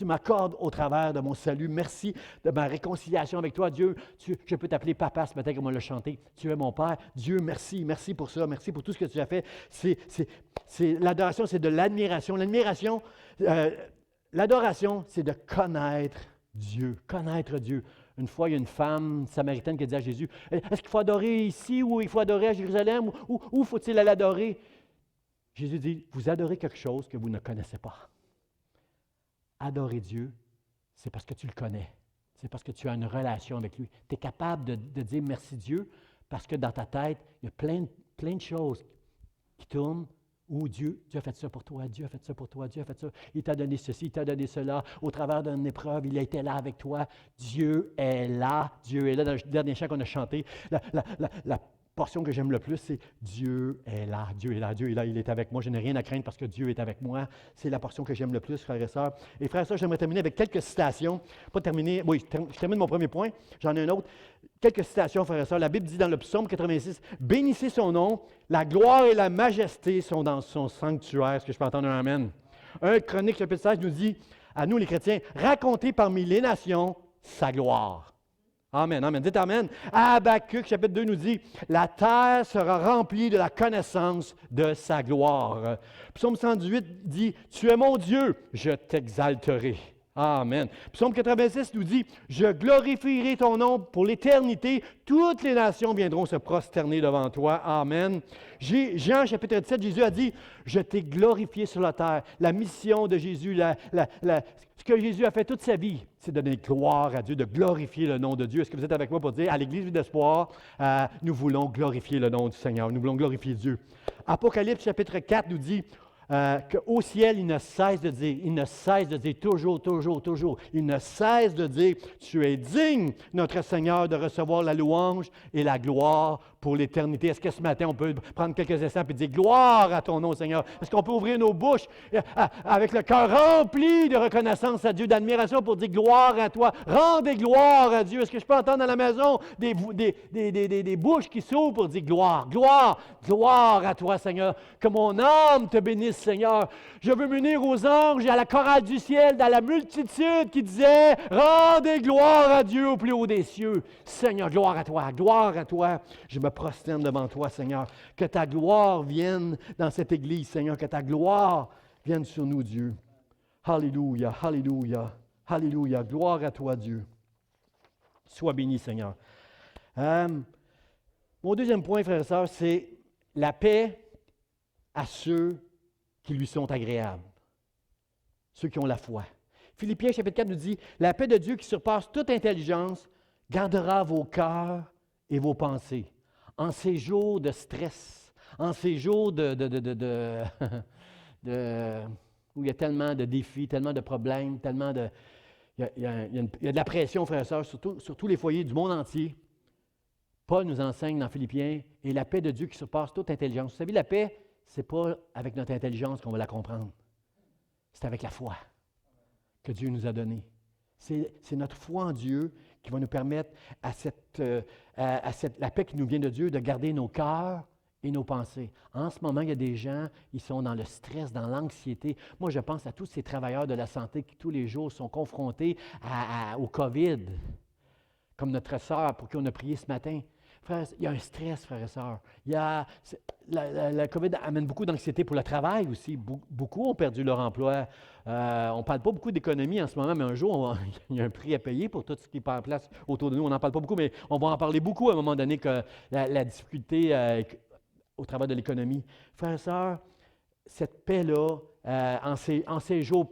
A: m'accordes au travers de mon salut. Merci de ma réconciliation avec toi, Dieu. Je peux t'appeler papa ce matin, comme on l'a chanté. Tu es mon Père. Dieu, merci, merci pour ça. Merci pour tout ce que tu as fait. L'adoration, c'est de l'admiration. L'adoration, c'est de connaître Dieu. Connaître Dieu. Une fois, il y a une femme samaritaine qui a dit à Jésus, « Est-ce qu'il faut adorer ici ou il faut adorer à Jérusalem? Où faut-il aller adorer? » Jésus dit, « Vous adorez quelque chose que vous ne connaissez pas. » Adorer Dieu, c'est parce que tu le connais. C'est parce que tu as une relation avec lui. Tu es capable de dire merci Dieu parce que dans ta tête, il y a plein de choses qui tournent. Oh Dieu a fait ça pour toi, Dieu a fait ça pour toi, Dieu a fait ça. Il t'a donné ceci, il t'a donné cela. Au travers d'une épreuve, il a été là avec toi. Dieu est là. Dieu est là. Dans le dernier chant qu'on a chanté, la portion que j'aime le plus, c'est Dieu est là, Dieu est là, Dieu est là, il est avec moi. Je n'ai rien à craindre parce que Dieu est avec moi. C'est la portion que j'aime le plus, frères et sœurs. Et frères et sœurs, j'aimerais terminer avec quelques citations. Pas terminer, oui, je termine mon premier point. J'en ai un autre. Quelques citations, frères et sœurs. La Bible dit dans le psaume 86, « Bénissez son nom, la gloire et la majesté sont dans son sanctuaire. » Est-ce que je peux entendre un amen? 1 Chronique, chapitre 16, nous dit, à nous les chrétiens, « Racontez parmi les nations sa gloire. » Amen, amen. Dites amen. Habakkuk, chapitre 2, nous dit, « La terre sera remplie de la connaissance de sa gloire. » Psaume 118 dit, « Tu es mon Dieu, je t'exalterai. » Amen. Psaume 86 nous dit, « Je glorifierai ton nom pour l'éternité. Toutes les nations viendront se prosterner devant toi. » Amen. Jean, chapitre 17, Jésus a dit, « Je t'ai glorifié sur la terre. » La mission de Jésus, ce que Jésus a fait toute sa vie, c'est de donner gloire à Dieu, de glorifier le nom de Dieu. Est-ce que vous êtes avec moi pour dire, à l'Église Vie d'Espoir, nous voulons glorifier le nom du Seigneur. Nous voulons glorifier Dieu. Apocalypse, chapitre 4, nous dit, qu'au ciel, il ne cesse de dire, toujours, toujours, toujours, il ne cesse de dire, tu es digne, notre Seigneur, de recevoir la louange et la gloire pour l'éternité. Est-ce que ce matin, on peut prendre quelques instants et dire, gloire à ton nom, Seigneur? Est-ce qu'on peut ouvrir nos bouches avec le cœur rempli de reconnaissance à Dieu, d'admiration pour dire, gloire à toi, rendez gloire à Dieu? Est-ce que je peux entendre dans la maison des bouches qui s'ouvrent pour dire, gloire, gloire, gloire à toi, Seigneur? Que mon âme te bénisse, Seigneur. Je veux m'unir aux anges et à la chorale du ciel, dans la multitude qui disait, rendez gloire à Dieu au plus haut des cieux. Seigneur, gloire à toi, gloire à toi. Je me prosterne devant toi, Seigneur. Que ta gloire vienne dans cette Église, Seigneur. Que ta gloire vienne sur nous, Dieu. Alléluia, alléluia, alléluia. Gloire à toi, Dieu. Sois béni, Seigneur. Mon deuxième point, frères et sœurs, c'est la paix à ceux qui lui sont agréables, ceux qui ont la foi. Philippiens chapitre 4 nous dit, « La paix de Dieu qui surpasse toute intelligence gardera vos cœurs et vos pensées. » En ces jours de stress, en ces jours où il y a tellement de défis, tellement de problèmes, il y a de la pression, frères et sœurs, sur tous les foyers du monde entier. Paul nous enseigne dans Philippiens, « Et la paix de Dieu qui surpasse toute intelligence. » Vous savez, la paix, ce n'est pas avec notre intelligence qu'on va la comprendre. C'est avec la foi que Dieu nous a donnée. C'est notre foi en Dieu qui va nous permettre la paix qui nous vient de Dieu, de garder nos cœurs et nos pensées. En ce moment, il y a des gens, ils sont dans le stress, dans l'anxiété. Moi, je pense à tous ces travailleurs de la santé qui, tous les jours, sont confrontés au COVID, comme notre sœur pour qui on a prié ce matin. Frère, il y a un stress, frères et sœurs. La COVID amène beaucoup d'anxiété pour le travail aussi. Beaucoup ont perdu leur emploi. On ne parle pas beaucoup d'économie en ce moment, mais un jour, il y a un prix à payer pour tout ce qui est en place autour de nous. On n'en parle pas beaucoup, mais on va en parler beaucoup à un moment donné que la difficulté au travers de l'économie. Frères et sœurs, cette paix-là, en ces jours,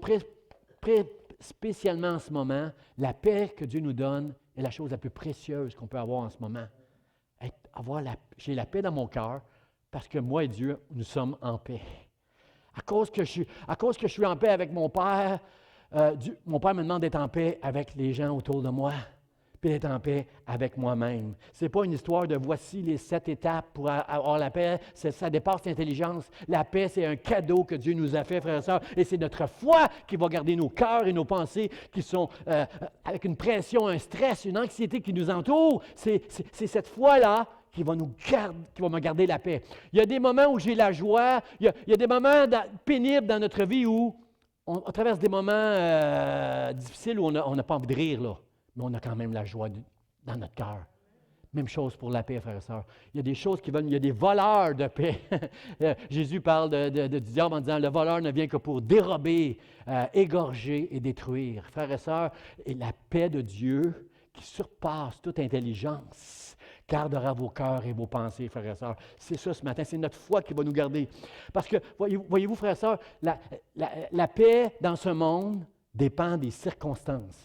A: spécialement en ce moment, la paix que Dieu nous donne est la chose la plus précieuse qu'on peut avoir en ce moment. J'ai la paix dans mon cœur parce que moi et Dieu, nous sommes en paix. À cause que je suis en paix avec mon Père, mon Père me demande d'être en paix avec les gens autour de moi, puis d'être en paix avec moi-même. Ce n'est pas une histoire de voici les 7 étapes pour avoir la paix, ça dépasse l'intelligence. La paix, c'est un cadeau que Dieu nous a fait, frères et sœurs, et c'est notre foi qui va garder nos cœurs et nos pensées qui sont avec une pression, un stress, une anxiété qui nous entoure. C'est cette foi-là qui va me garder la paix. Il y a des moments où j'ai la joie, il y a des moments pénibles dans notre vie où on traverse des moments difficiles où on n'a pas envie de rire, là, mais on a quand même la joie dans notre cœur. Même chose pour la paix, frères et sœurs. Il y a des choses il y a des voleurs de paix. Jésus parle du diable en disant, le voleur ne vient que pour dérober, égorger et détruire. Frères et sœurs, et la paix de Dieu qui surpasse toute intelligence, gardera vos cœurs et vos pensées, frères et sœurs. C'est ça ce matin, c'est notre foi qui va nous garder. Parce que, voyez-vous, frères et sœurs, la paix dans ce monde dépend des circonstances.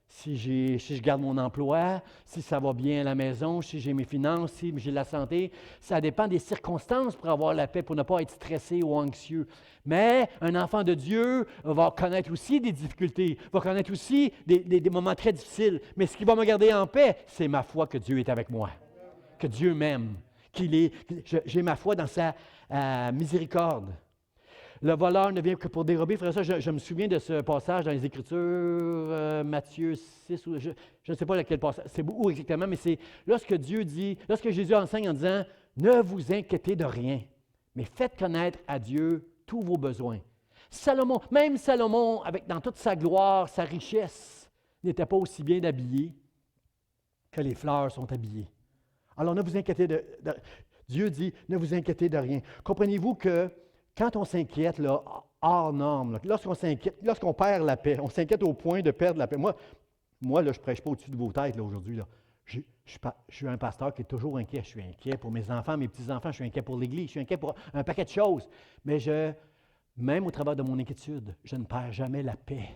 A: Si je garde mon emploi, si ça va bien à la maison, si j'ai mes finances, si j'ai la santé, ça dépend des circonstances pour avoir la paix, pour ne pas être stressé ou anxieux. Mais un enfant de Dieu va connaître aussi des difficultés, va connaître aussi des moments très difficiles. Mais ce qui va me garder en paix, c'est ma foi que Dieu est avec moi, que Dieu m'aime, j'ai ma foi dans sa miséricorde. Le voleur ne vient que pour dérober. Frère, ça, je me souviens de ce passage dans les Écritures, Matthieu 6, ou je ne sais pas lequel passage, c'est où exactement, mais c'est lorsque Jésus enseigne en disant « Ne vous inquiétez de rien, mais faites connaître à Dieu tous vos besoins. » Même Salomon, dans toute sa gloire, sa richesse, n'était pas aussi bien habillé que les fleurs sont habillées. Alors, ne vous inquiétez Dieu dit « Ne vous inquiétez de rien. » Comprenez-vous que quand on s'inquiète, là, hors norme, lorsqu'on perd la paix, on s'inquiète au point de perdre la paix. Moi là, je ne prêche pas au-dessus de vos têtes là, aujourd'hui. Là. Je suis un pasteur qui est toujours inquiet. Je suis inquiet pour mes enfants, mes petits-enfants, je suis inquiet pour l'Église, je suis inquiet pour un paquet de choses. Mais même au travers de mon inquiétude, je ne perds jamais la paix.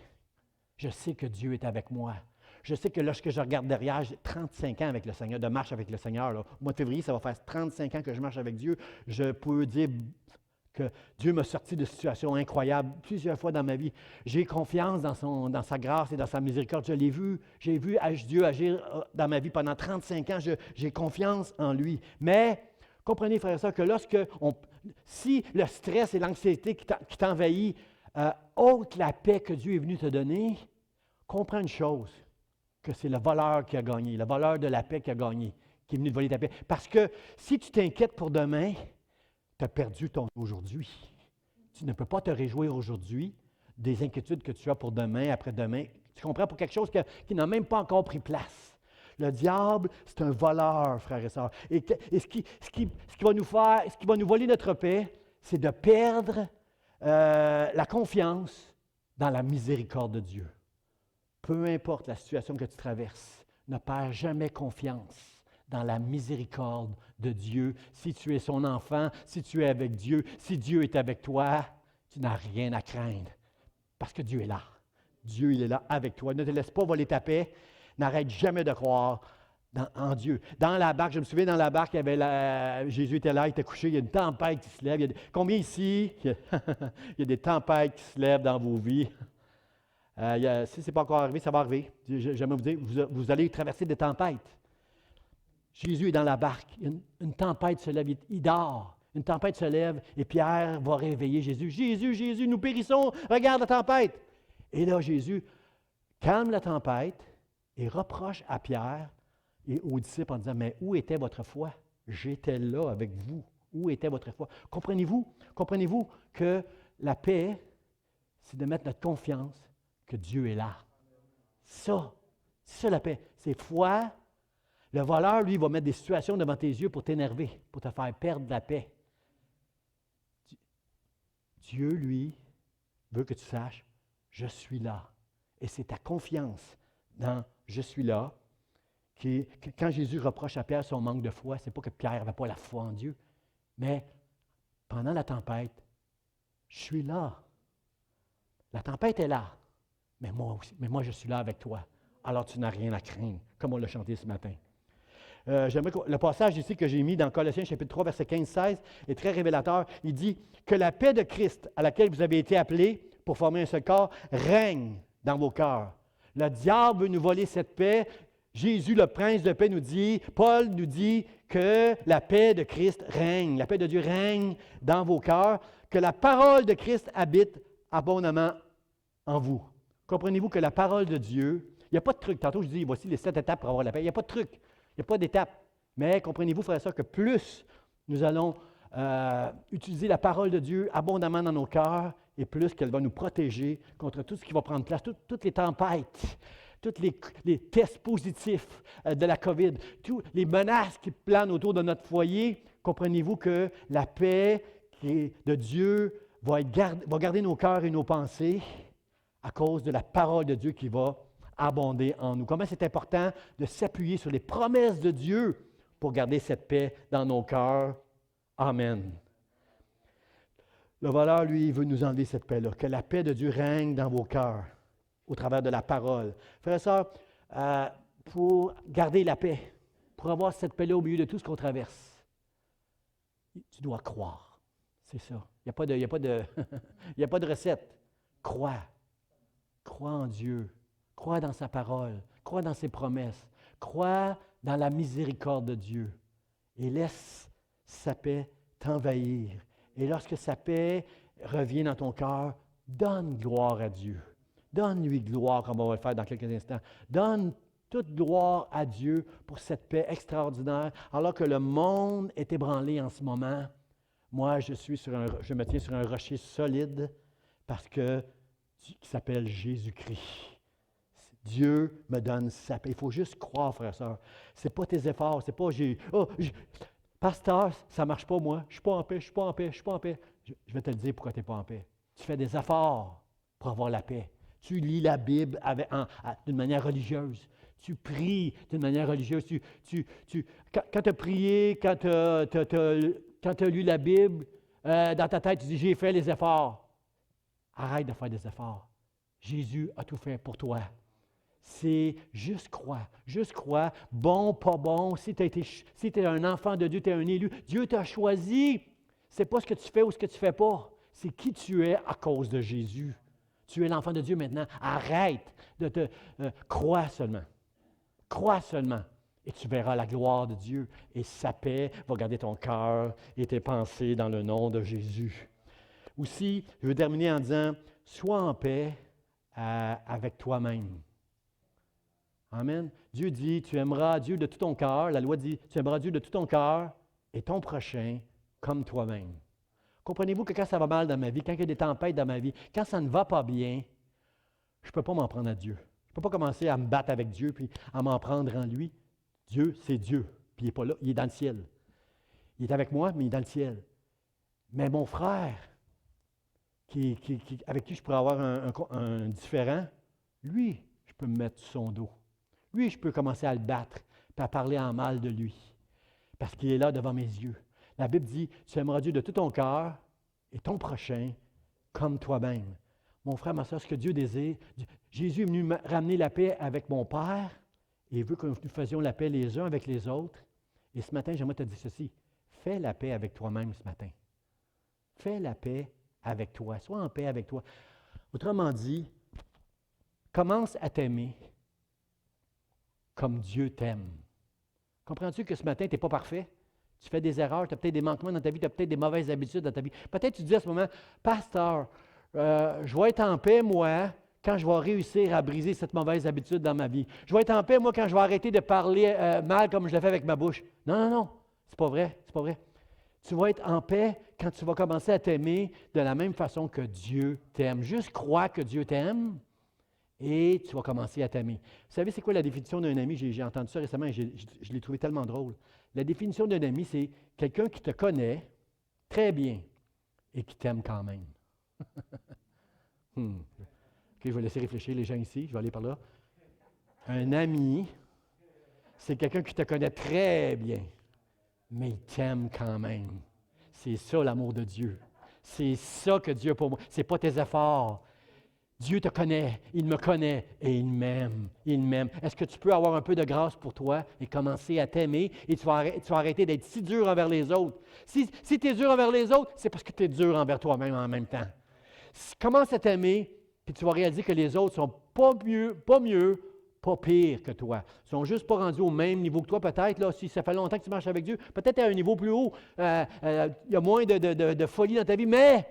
A: Je sais que Dieu est avec moi. Je sais que lorsque je regarde derrière, j'ai 35 ans avec le Seigneur, de marche avec le Seigneur. Là. Au mois de février, ça va faire 35 ans que je marche avec Dieu. Je peux dire que Dieu m'a sorti de situations incroyables plusieurs fois dans ma vie. J'ai confiance dans sa grâce et dans sa miséricorde. J'ai vu Dieu agir dans ma vie pendant 35 ans. J'ai confiance en lui. Mais comprenez, frères et sœurs, que si le stress et l'anxiété qui t'envahit ôte la paix que Dieu est venu te donner, comprends une chose, que c'est le voleur qui a gagné, le voleur de la paix qui a gagné, qui est venu te voler ta paix. Parce que si tu t'inquiètes pour demain, tu as perdu ton aujourd'hui. Tu ne peux pas te réjouir aujourd'hui des inquiétudes que tu as pour demain, après-demain. Tu comprends? Pour quelque chose qui n'a même pas encore pris place. Le diable, c'est un voleur, frères et sœurs. Et ce qui va nous voler notre paix, c'est de perdre la confiance dans la miséricorde de Dieu. Peu importe la situation que tu traverses, ne perds jamais confiance dans la miséricorde de Dieu. Si tu es son enfant, si tu es avec Dieu, si Dieu est avec toi, tu n'as rien à craindre parce que Dieu est là. Dieu, il est là avec toi. Ne te laisse pas voler ta paix. N'arrête jamais de croire en Dieu. Dans la barque, je me souviens, dans la barque, Jésus était là, il était couché, il y a une tempête qui se lève. Combien ici, il y a des tempêtes qui se lèvent dans vos vies? Si ce n'est pas encore arrivé, ça va arriver. J'aimerais vous dire, vous allez traverser des tempêtes. Jésus est dans la barque. Une tempête se lève, il dort. Une tempête se lève et Pierre va réveiller Jésus. Jésus, nous périssons, regarde la tempête. Et là, Jésus, calme la tempête et reproche à Pierre et aux disciples en disant, mais où était votre foi? J'étais là avec vous. Où était votre foi? Comprenez-vous que la paix, c'est de mettre notre confiance que Dieu est là. Ça, c'est ça la paix. C'est foi. Le voleur, lui, va mettre des situations devant tes yeux pour t'énerver, pour te faire perdre la paix. Dieu, lui, veut que tu saches, je suis là. Et c'est ta confiance dans je suis là. Quand Jésus reproche à Pierre son manque de foi, ce n'est pas que Pierre n'avait pas la foi en Dieu, mais pendant la tempête, je suis là. La tempête est là, mais moi je suis là avec toi. Alors tu n'as rien à craindre, comme on l'a chanté ce matin. J'aimerais que le passage ici que j'ai mis dans Colossiens chapitre 3, verset 15-16 est très révélateur. Il dit que la paix de Christ à laquelle vous avez été appelés pour former un seul corps règne dans vos cœurs. Le diable veut nous voler cette paix. Jésus, le prince de paix, nous dit, Paul nous dit que la paix de Christ règne, la paix de Dieu règne dans vos cœurs, que la parole de Christ habite abondamment en vous. Comprenez-vous que la parole de Dieu, il n'y a pas de truc. Tantôt, je dis, voici les 7 étapes pour avoir la paix. Il n'y a pas de truc. Il n'y a pas d'étape. Mais comprenez-vous, frère et sœurs, que plus nous allons utiliser la parole de Dieu abondamment dans nos cœurs, et plus qu'elle va nous protéger contre tout ce qui va prendre place, toutes les tempêtes, tous les tests positifs de la COVID, toutes les menaces qui planent autour de notre foyer, comprenez-vous que la paix de Dieu va garder nos cœurs et nos pensées à cause de la parole de Dieu qui va abonder en nous. Comment c'est important de s'appuyer sur les promesses de Dieu pour garder cette paix dans nos cœurs. Amen. Le voleur, lui, veut nous enlever cette paix-là, que la paix de Dieu règne dans vos cœurs au travers de la parole. Frères et sœurs, pour garder la paix, pour avoir cette paix-là au milieu de tout ce qu'on traverse, tu dois croire. C'est ça. Il n'y a pas de recette. Crois. Crois en Dieu. Crois dans sa parole. Crois dans ses promesses. Crois dans la miséricorde de Dieu. Et laisse sa paix t'envahir. Et lorsque sa paix revient dans ton cœur, donne gloire à Dieu. Donne-lui gloire, comme on va le faire dans quelques instants. Donne toute gloire à Dieu pour cette paix extraordinaire. Alors que le monde est ébranlé en ce moment, moi, je me tiens sur un rocher solide parce que qui s'appelle Jésus-Christ. Dieu me donne sa paix. Il faut juste croire, frère et sœur. Ce n'est pas tes efforts, c'est pas pasteur, ça ne marche pas, moi. Je ne suis pas en paix, je ne suis pas en paix, je ne suis pas en paix. Je vais te le dire pourquoi tu n'es pas en paix. Tu fais des efforts pour avoir la paix. Tu lis la Bible d'une manière religieuse. Tu pries d'une manière religieuse. Quand tu as prié, quand tu as lu la Bible, dans ta tête, tu dis, j'ai fait les efforts. Arrête de faire des efforts. Jésus a tout fait pour toi. C'est juste crois, bon, pas bon, si tu es un enfant de Dieu, tu es un élu, Dieu t'a choisi. Ce n'est pas ce que tu fais ou ce que tu ne fais pas, c'est qui tu es à cause de Jésus. Tu es l'enfant de Dieu maintenant. Arrête de te croire seulement. Crois seulement. Et tu verras la gloire de Dieu. Et sa paix va garder ton cœur et tes pensées dans le nom de Jésus. Aussi, je veux terminer en disant, sois en paix avec toi-même. Amen. Dieu dit, tu aimeras Dieu de tout ton cœur. La loi dit, tu aimeras Dieu de tout ton cœur et ton prochain comme toi-même. Comprenez-vous que quand ça va mal dans ma vie, quand il y a des tempêtes dans ma vie, quand ça ne va pas bien, je ne peux pas m'en prendre à Dieu. Je ne peux pas commencer à me battre avec Dieu puis à m'en prendre en lui. Dieu, c'est Dieu. Puis il n'est pas là, il est dans le ciel. Il est avec moi, mais il est dans le ciel. Mais mon frère, avec qui je pourrais avoir un différent, lui, je peux me mettre sur son dos. Lui, je peux commencer à le battre et à parler en mal de lui. Parce qu'il est là devant mes yeux. La Bible dit, tu aimeras Dieu de tout ton cœur et ton prochain comme toi-même. Mon frère, ma soeur, ce que Dieu désire, Jésus est venu ramener la paix avec mon Père et il veut que nous faisions la paix les uns avec les autres. Et ce matin, j'aimerais te dire ceci. Fais la paix avec toi-même ce matin. Fais la paix avec toi. Sois en paix avec toi. Autrement dit, commence à t'aimer comme Dieu t'aime. Comprends-tu que ce matin, tu n'es pas parfait? Tu fais des erreurs, tu as peut-être des manquements dans ta vie, tu as peut-être des mauvaises habitudes dans ta vie. Peut-être tu dis à ce moment, pasteur, je vais être en paix, moi,
B: quand je vais réussir à briser cette mauvaise habitude dans ma vie. Je vais être en paix, moi, quand je vais arrêter de parler mal comme je le fais avec ma bouche. Non, non, non, c'est pas vrai, c'est pas vrai. Tu vas être en paix quand tu vas commencer à t'aimer de la même façon que Dieu t'aime. Juste crois que Dieu t'aime et tu vas commencer à t'aimer. Vous savez, c'est quoi la définition d'un ami? J'ai entendu ça récemment et je l'ai trouvé tellement drôle. La définition d'un ami, c'est quelqu'un qui te connaît très bien et qui t'aime quand même. OK, je vais laisser réfléchir les gens ici. Je vais aller par là. Un ami, c'est quelqu'un qui te connaît très bien, mais il t'aime quand même. C'est ça l'amour de Dieu. C'est ça que Dieu a pour moi. Ce n'est pas tes efforts. Dieu te connaît, il me connaît et il m'aime. Il m'aime. Est-ce que tu peux avoir un peu de grâce pour toi et commencer à t'aimer et tu vas arrêter d'être si dur envers les autres? Si tu es dur envers les autres, c'est parce que tu es dur envers toi-même en même temps. Commence à t'aimer, puis tu vas réaliser que les autres sont pas mieux, pas pire que toi. Ils sont juste pas rendus au même niveau que toi, peut-être. Là, si ça fait longtemps que tu marches avec Dieu, peut-être à un niveau plus haut. Il y a moins de folie dans ta vie, mais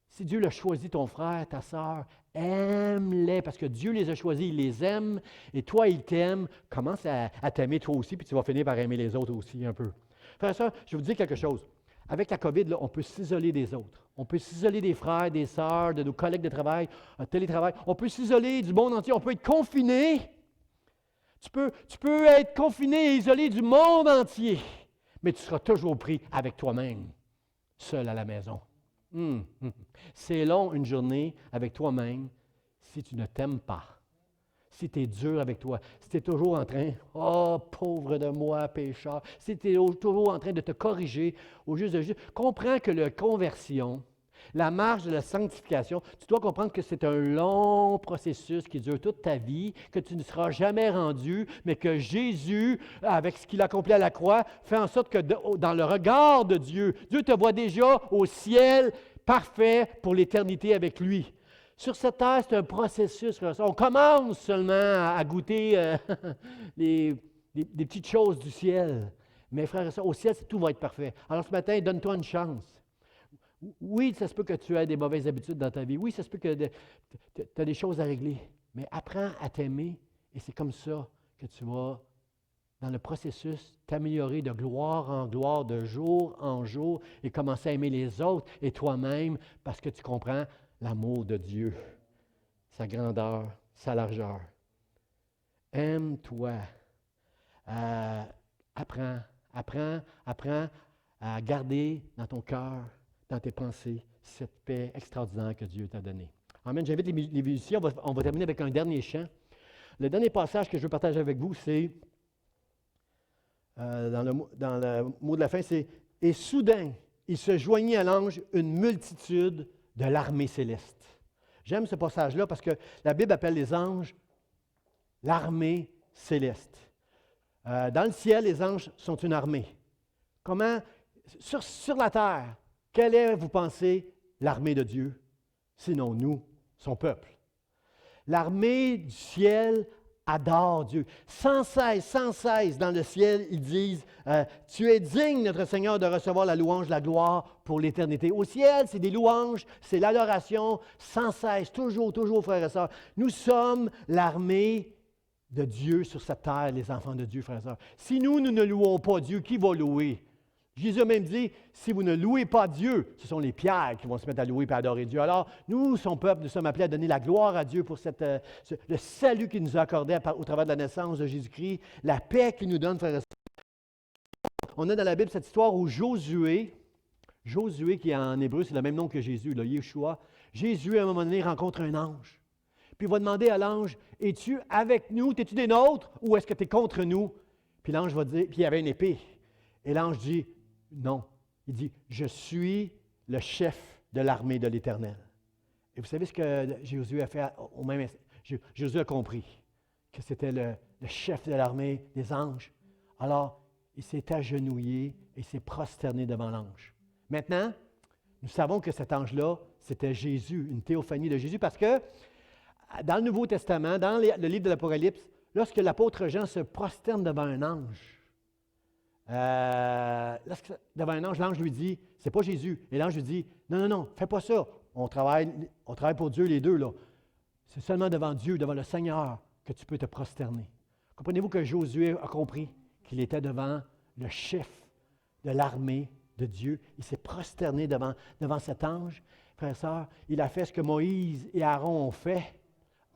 B: si Dieu l'a choisi, ton frère, ta sœur, aime-les, parce que Dieu les a choisis, il les aime, et toi, il t'aime. Commence à t'aimer toi aussi, puis tu vas finir par aimer les autres aussi un peu. Frère et sœur, je vais vous dire quelque chose. Avec la COVID, là, on peut s'isoler des autres. On peut s'isoler des frères, des sœurs, de nos collègues de travail, en télétravail. On peut s'isoler du monde entier. On peut être confiné. Tu peux être confiné et isolé du monde entier, mais tu seras toujours pris avec toi-même, seul à la maison. C'est long une journée avec toi-même si tu ne t'aimes pas. Si tu es dur avec toi, si tu es toujours en train, oh, pauvre de moi, pécheur, si tu es toujours en train de te corriger au juste de juste, comprends que la conversion, la marche de la sanctification, tu dois comprendre que c'est un long processus qui dure toute ta vie, que tu ne seras jamais rendu, mais que Jésus, avec ce qu'il a accompli à la croix, fait en sorte que dans le regard de Dieu, Dieu te voit déjà au ciel parfait pour l'éternité avec lui. Sur cette terre, c'est un processus. On commence seulement à goûter des petites choses du ciel. Mais frères et sœurs, au ciel, tout va être parfait. Alors ce matin, donne-toi une chance. Oui, ça se peut que tu aies des mauvaises habitudes dans ta vie. Oui, ça se peut que tu as des choses à régler. Mais apprends à t'aimer et c'est comme ça que tu vas, dans le processus, t'améliorer de gloire en gloire, de jour en jour et commencer à aimer les autres et toi-même parce que tu comprends l'amour de Dieu, sa grandeur, sa largeur. Aime-toi. Apprends à garder dans ton cœur, dans tes pensées, cette paix extraordinaire que Dieu t'a donnée. Amen. J'invite les musiciens, on va terminer avec un dernier chant. Le dernier passage que je veux partager avec vous, c'est, dans le mot de la fin, c'est « Et soudain, il se joignit à l'ange une multitude de l'armée céleste. » J'aime ce passage-là parce que la Bible appelle les anges l'armée céleste. Dans le ciel, les anges sont une armée. Comment, sur la terre, quelle est, vous pensez, l'armée de Dieu, sinon nous, son peuple? L'armée du ciel adore Dieu. Sans cesse, dans le ciel, ils disent tu es digne, notre Seigneur, de recevoir la louange, la gloire pour l'éternité. Au ciel, c'est des louanges, c'est l'adoration, sans cesse, toujours, frères et sœurs. Nous sommes l'armée de Dieu sur cette terre, les enfants de Dieu, frères et sœurs. Si nous ne louons pas Dieu, qui va louer? Jésus a même dit, si vous ne louez pas Dieu, ce sont les pierres qui vont se mettre à louer et à adorer Dieu. Alors, nous, son peuple, nous sommes appelés à donner la gloire à Dieu pour le salut qu'il nous a accordé au travers de la naissance de Jésus-Christ, la paix qu'il nous donne, frères et sœurs. On a dans la Bible cette histoire où Josué qui en hébreu, c'est le même nom que Jésus, là, Yeshua, Jésus, à un moment donné, rencontre un ange. Puis il va demander à l'ange, es-tu avec nous, es-tu des nôtres, ou est-ce que tu es contre nous? Puis l'ange va dire, puis il y avait une épée. Et l'ange dit, non. Il dit, je suis le chef de l'armée de l'Éternel. Et vous savez ce que Josué a fait au même instant? Josué a compris que c'était le chef de l'armée des anges. Alors, il s'est agenouillé et s'est prosterné devant l'ange. Maintenant, nous savons que cet ange-là, c'était Jésus, une théophanie de Jésus, parce que dans le Nouveau Testament, dans le livre de l'Apocalypse, lorsque l'apôtre Jean se prosterne devant un ange, devant un ange, l'ange lui dit, c'est pas Jésus. Et l'ange lui dit, non, fais pas ça. On travaille pour Dieu les deux, là.
A: C'est seulement devant Dieu, devant le Seigneur, que tu peux te prosterner. Comprenez-vous que Josué a compris qu'il était devant le chef de l'armée de Dieu. Il s'est prosterné devant cet ange. Frères et sœurs, il a fait ce que Moïse et Aaron ont fait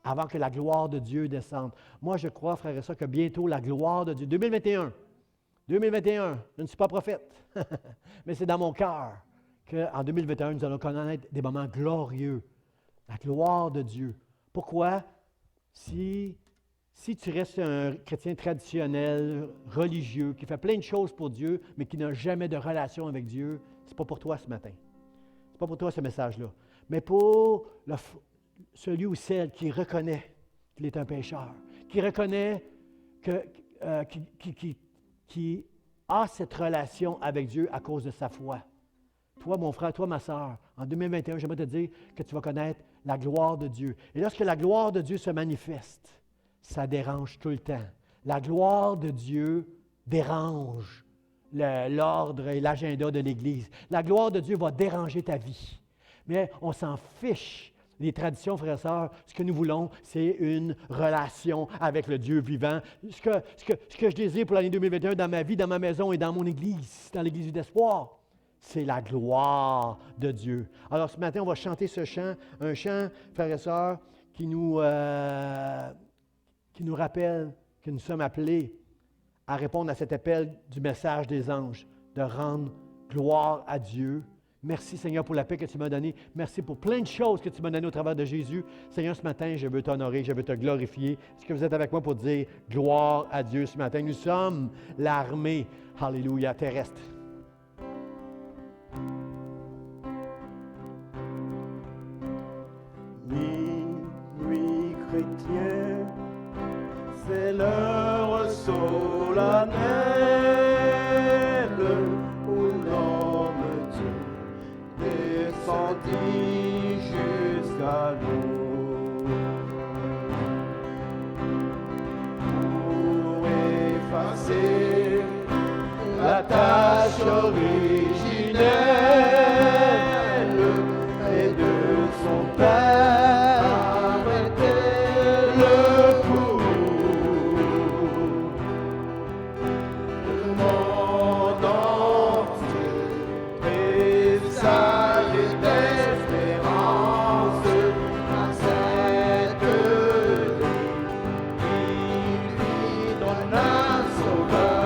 A: avant que la gloire de Dieu descende. Moi, je crois, frères et sœurs, que bientôt la gloire de Dieu, 2021, je ne suis pas prophète, mais c'est dans mon cœur qu'en 2021, nous allons connaître des moments glorieux, la gloire de Dieu. Pourquoi? Si tu restes un chrétien traditionnel, religieux, qui fait plein de choses pour Dieu, mais qui n'a jamais de relation avec Dieu, ce n'est pas pour toi ce matin. Ce n'est pas pour toi ce message-là. Mais pour celui ou celle qui reconnaît qu'il est un pécheur, qui reconnaît qui a cette relation avec Dieu à cause de sa foi. Toi, mon frère, toi, ma sœur, en 2021, j'aimerais te dire que tu vas connaître la gloire de Dieu. Et lorsque la gloire de Dieu se manifeste, ça dérange tout le temps. La gloire de Dieu dérange l'ordre et l'agenda de l'Église. La gloire de Dieu va déranger ta vie. Mais on s'en fiche. Les traditions, frères et sœurs, ce que nous voulons, c'est une relation avec le Dieu vivant. Ce que je désire pour l'année 2021 dans ma vie, dans ma maison et dans mon Église, dans l'Église d'espoir, c'est la gloire de Dieu. Alors ce matin, on va chanter ce chant, un chant, frères et sœurs, qui nous rappelle que nous sommes appelés à répondre à cet appel du message des anges, de rendre gloire à Dieu. Merci Seigneur pour la paix que tu m'as donnée. Merci pour plein de choses que tu m'as données au travers de Jésus. Seigneur, ce matin, je veux t'honorer, je veux te glorifier. Est-ce que vous êtes avec moi pour dire gloire à Dieu ce matin? Nous sommes l'armée, alléluia, terrestre.
C: Minuit chrétien, c'est l'heure solennelle où l'homme Dieu descendit jusqu'à nous pour effacer la tâche originelle et de son Père arrêter le coup. Le monde entier présage d'espérance à cette nuit. Il lui donne un sauveur.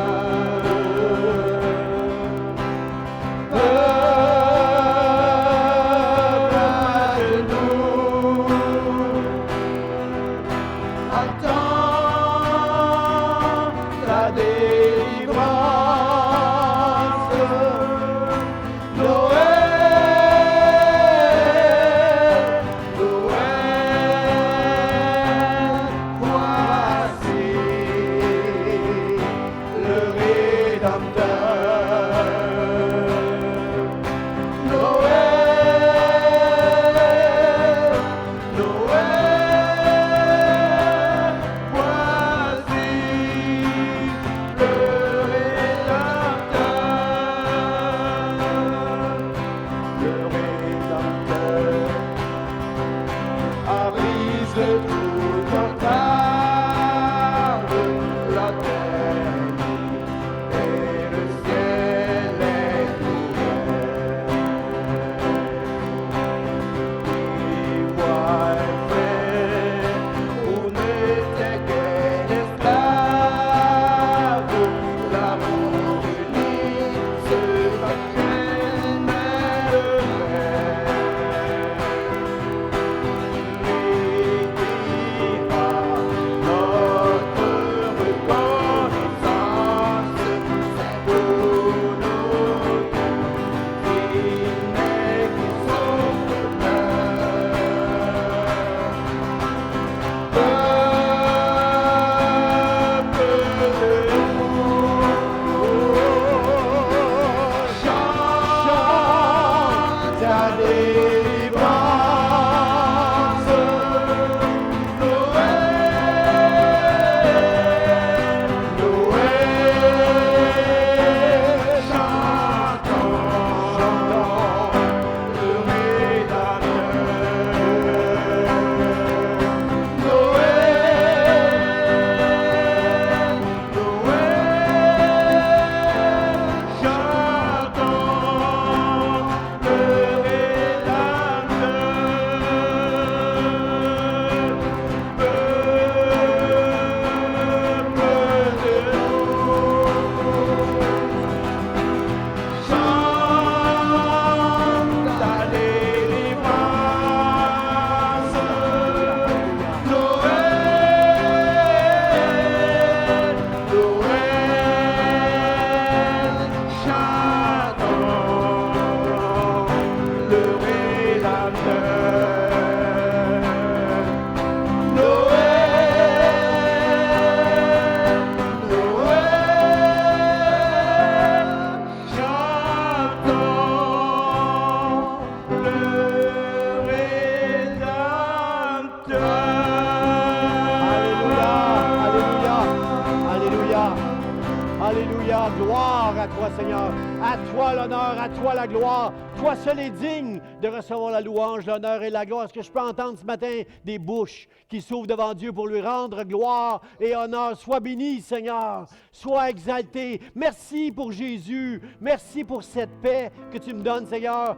B: Oh, gloire à toi, Seigneur. À toi l'honneur, à toi la gloire. Toi seul est digne de recevoir la louange, l'honneur et la gloire. Est-ce que je peux entendre ce matin des bouches qui s'ouvrent devant Dieu pour lui rendre gloire et honneur? Sois béni, Seigneur. Sois exalté. Merci pour Jésus. Merci pour cette paix que tu me donnes, Seigneur.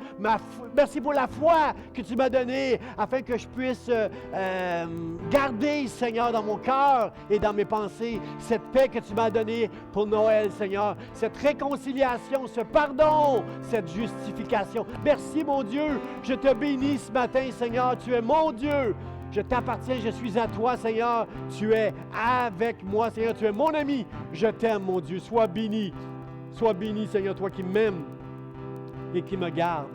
B: Merci pour la foi que tu m'as donnée afin que je puisse garder, Seigneur, dans mon cœur et dans mes pensées, cette paix que tu m'as donnée pour Noël, Seigneur. Cette réconciliation, ce pardon, cette justification. Merci, mon Dieu. Je te bénis ce matin, Seigneur. Tu es mon Dieu. Je t'appartiens, je suis à toi, Seigneur. Tu es avec moi, Seigneur. Tu es mon ami. Je t'aime, mon Dieu. Sois béni. Sois béni, Seigneur, toi qui m'aimes et qui me garde.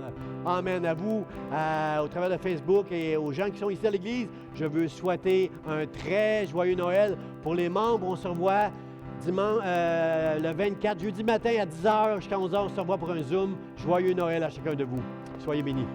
B: Amen. À vous, au travers de Facebook et aux gens qui sont ici à l'Église, je veux souhaiter un très joyeux Noël. Pour les membres, on se revoit dimanche, le 24, jeudi matin à 10h jusqu'à 11h. On se revoit pour un Zoom. Joyeux Noël à chacun de vous. Soyez bénis.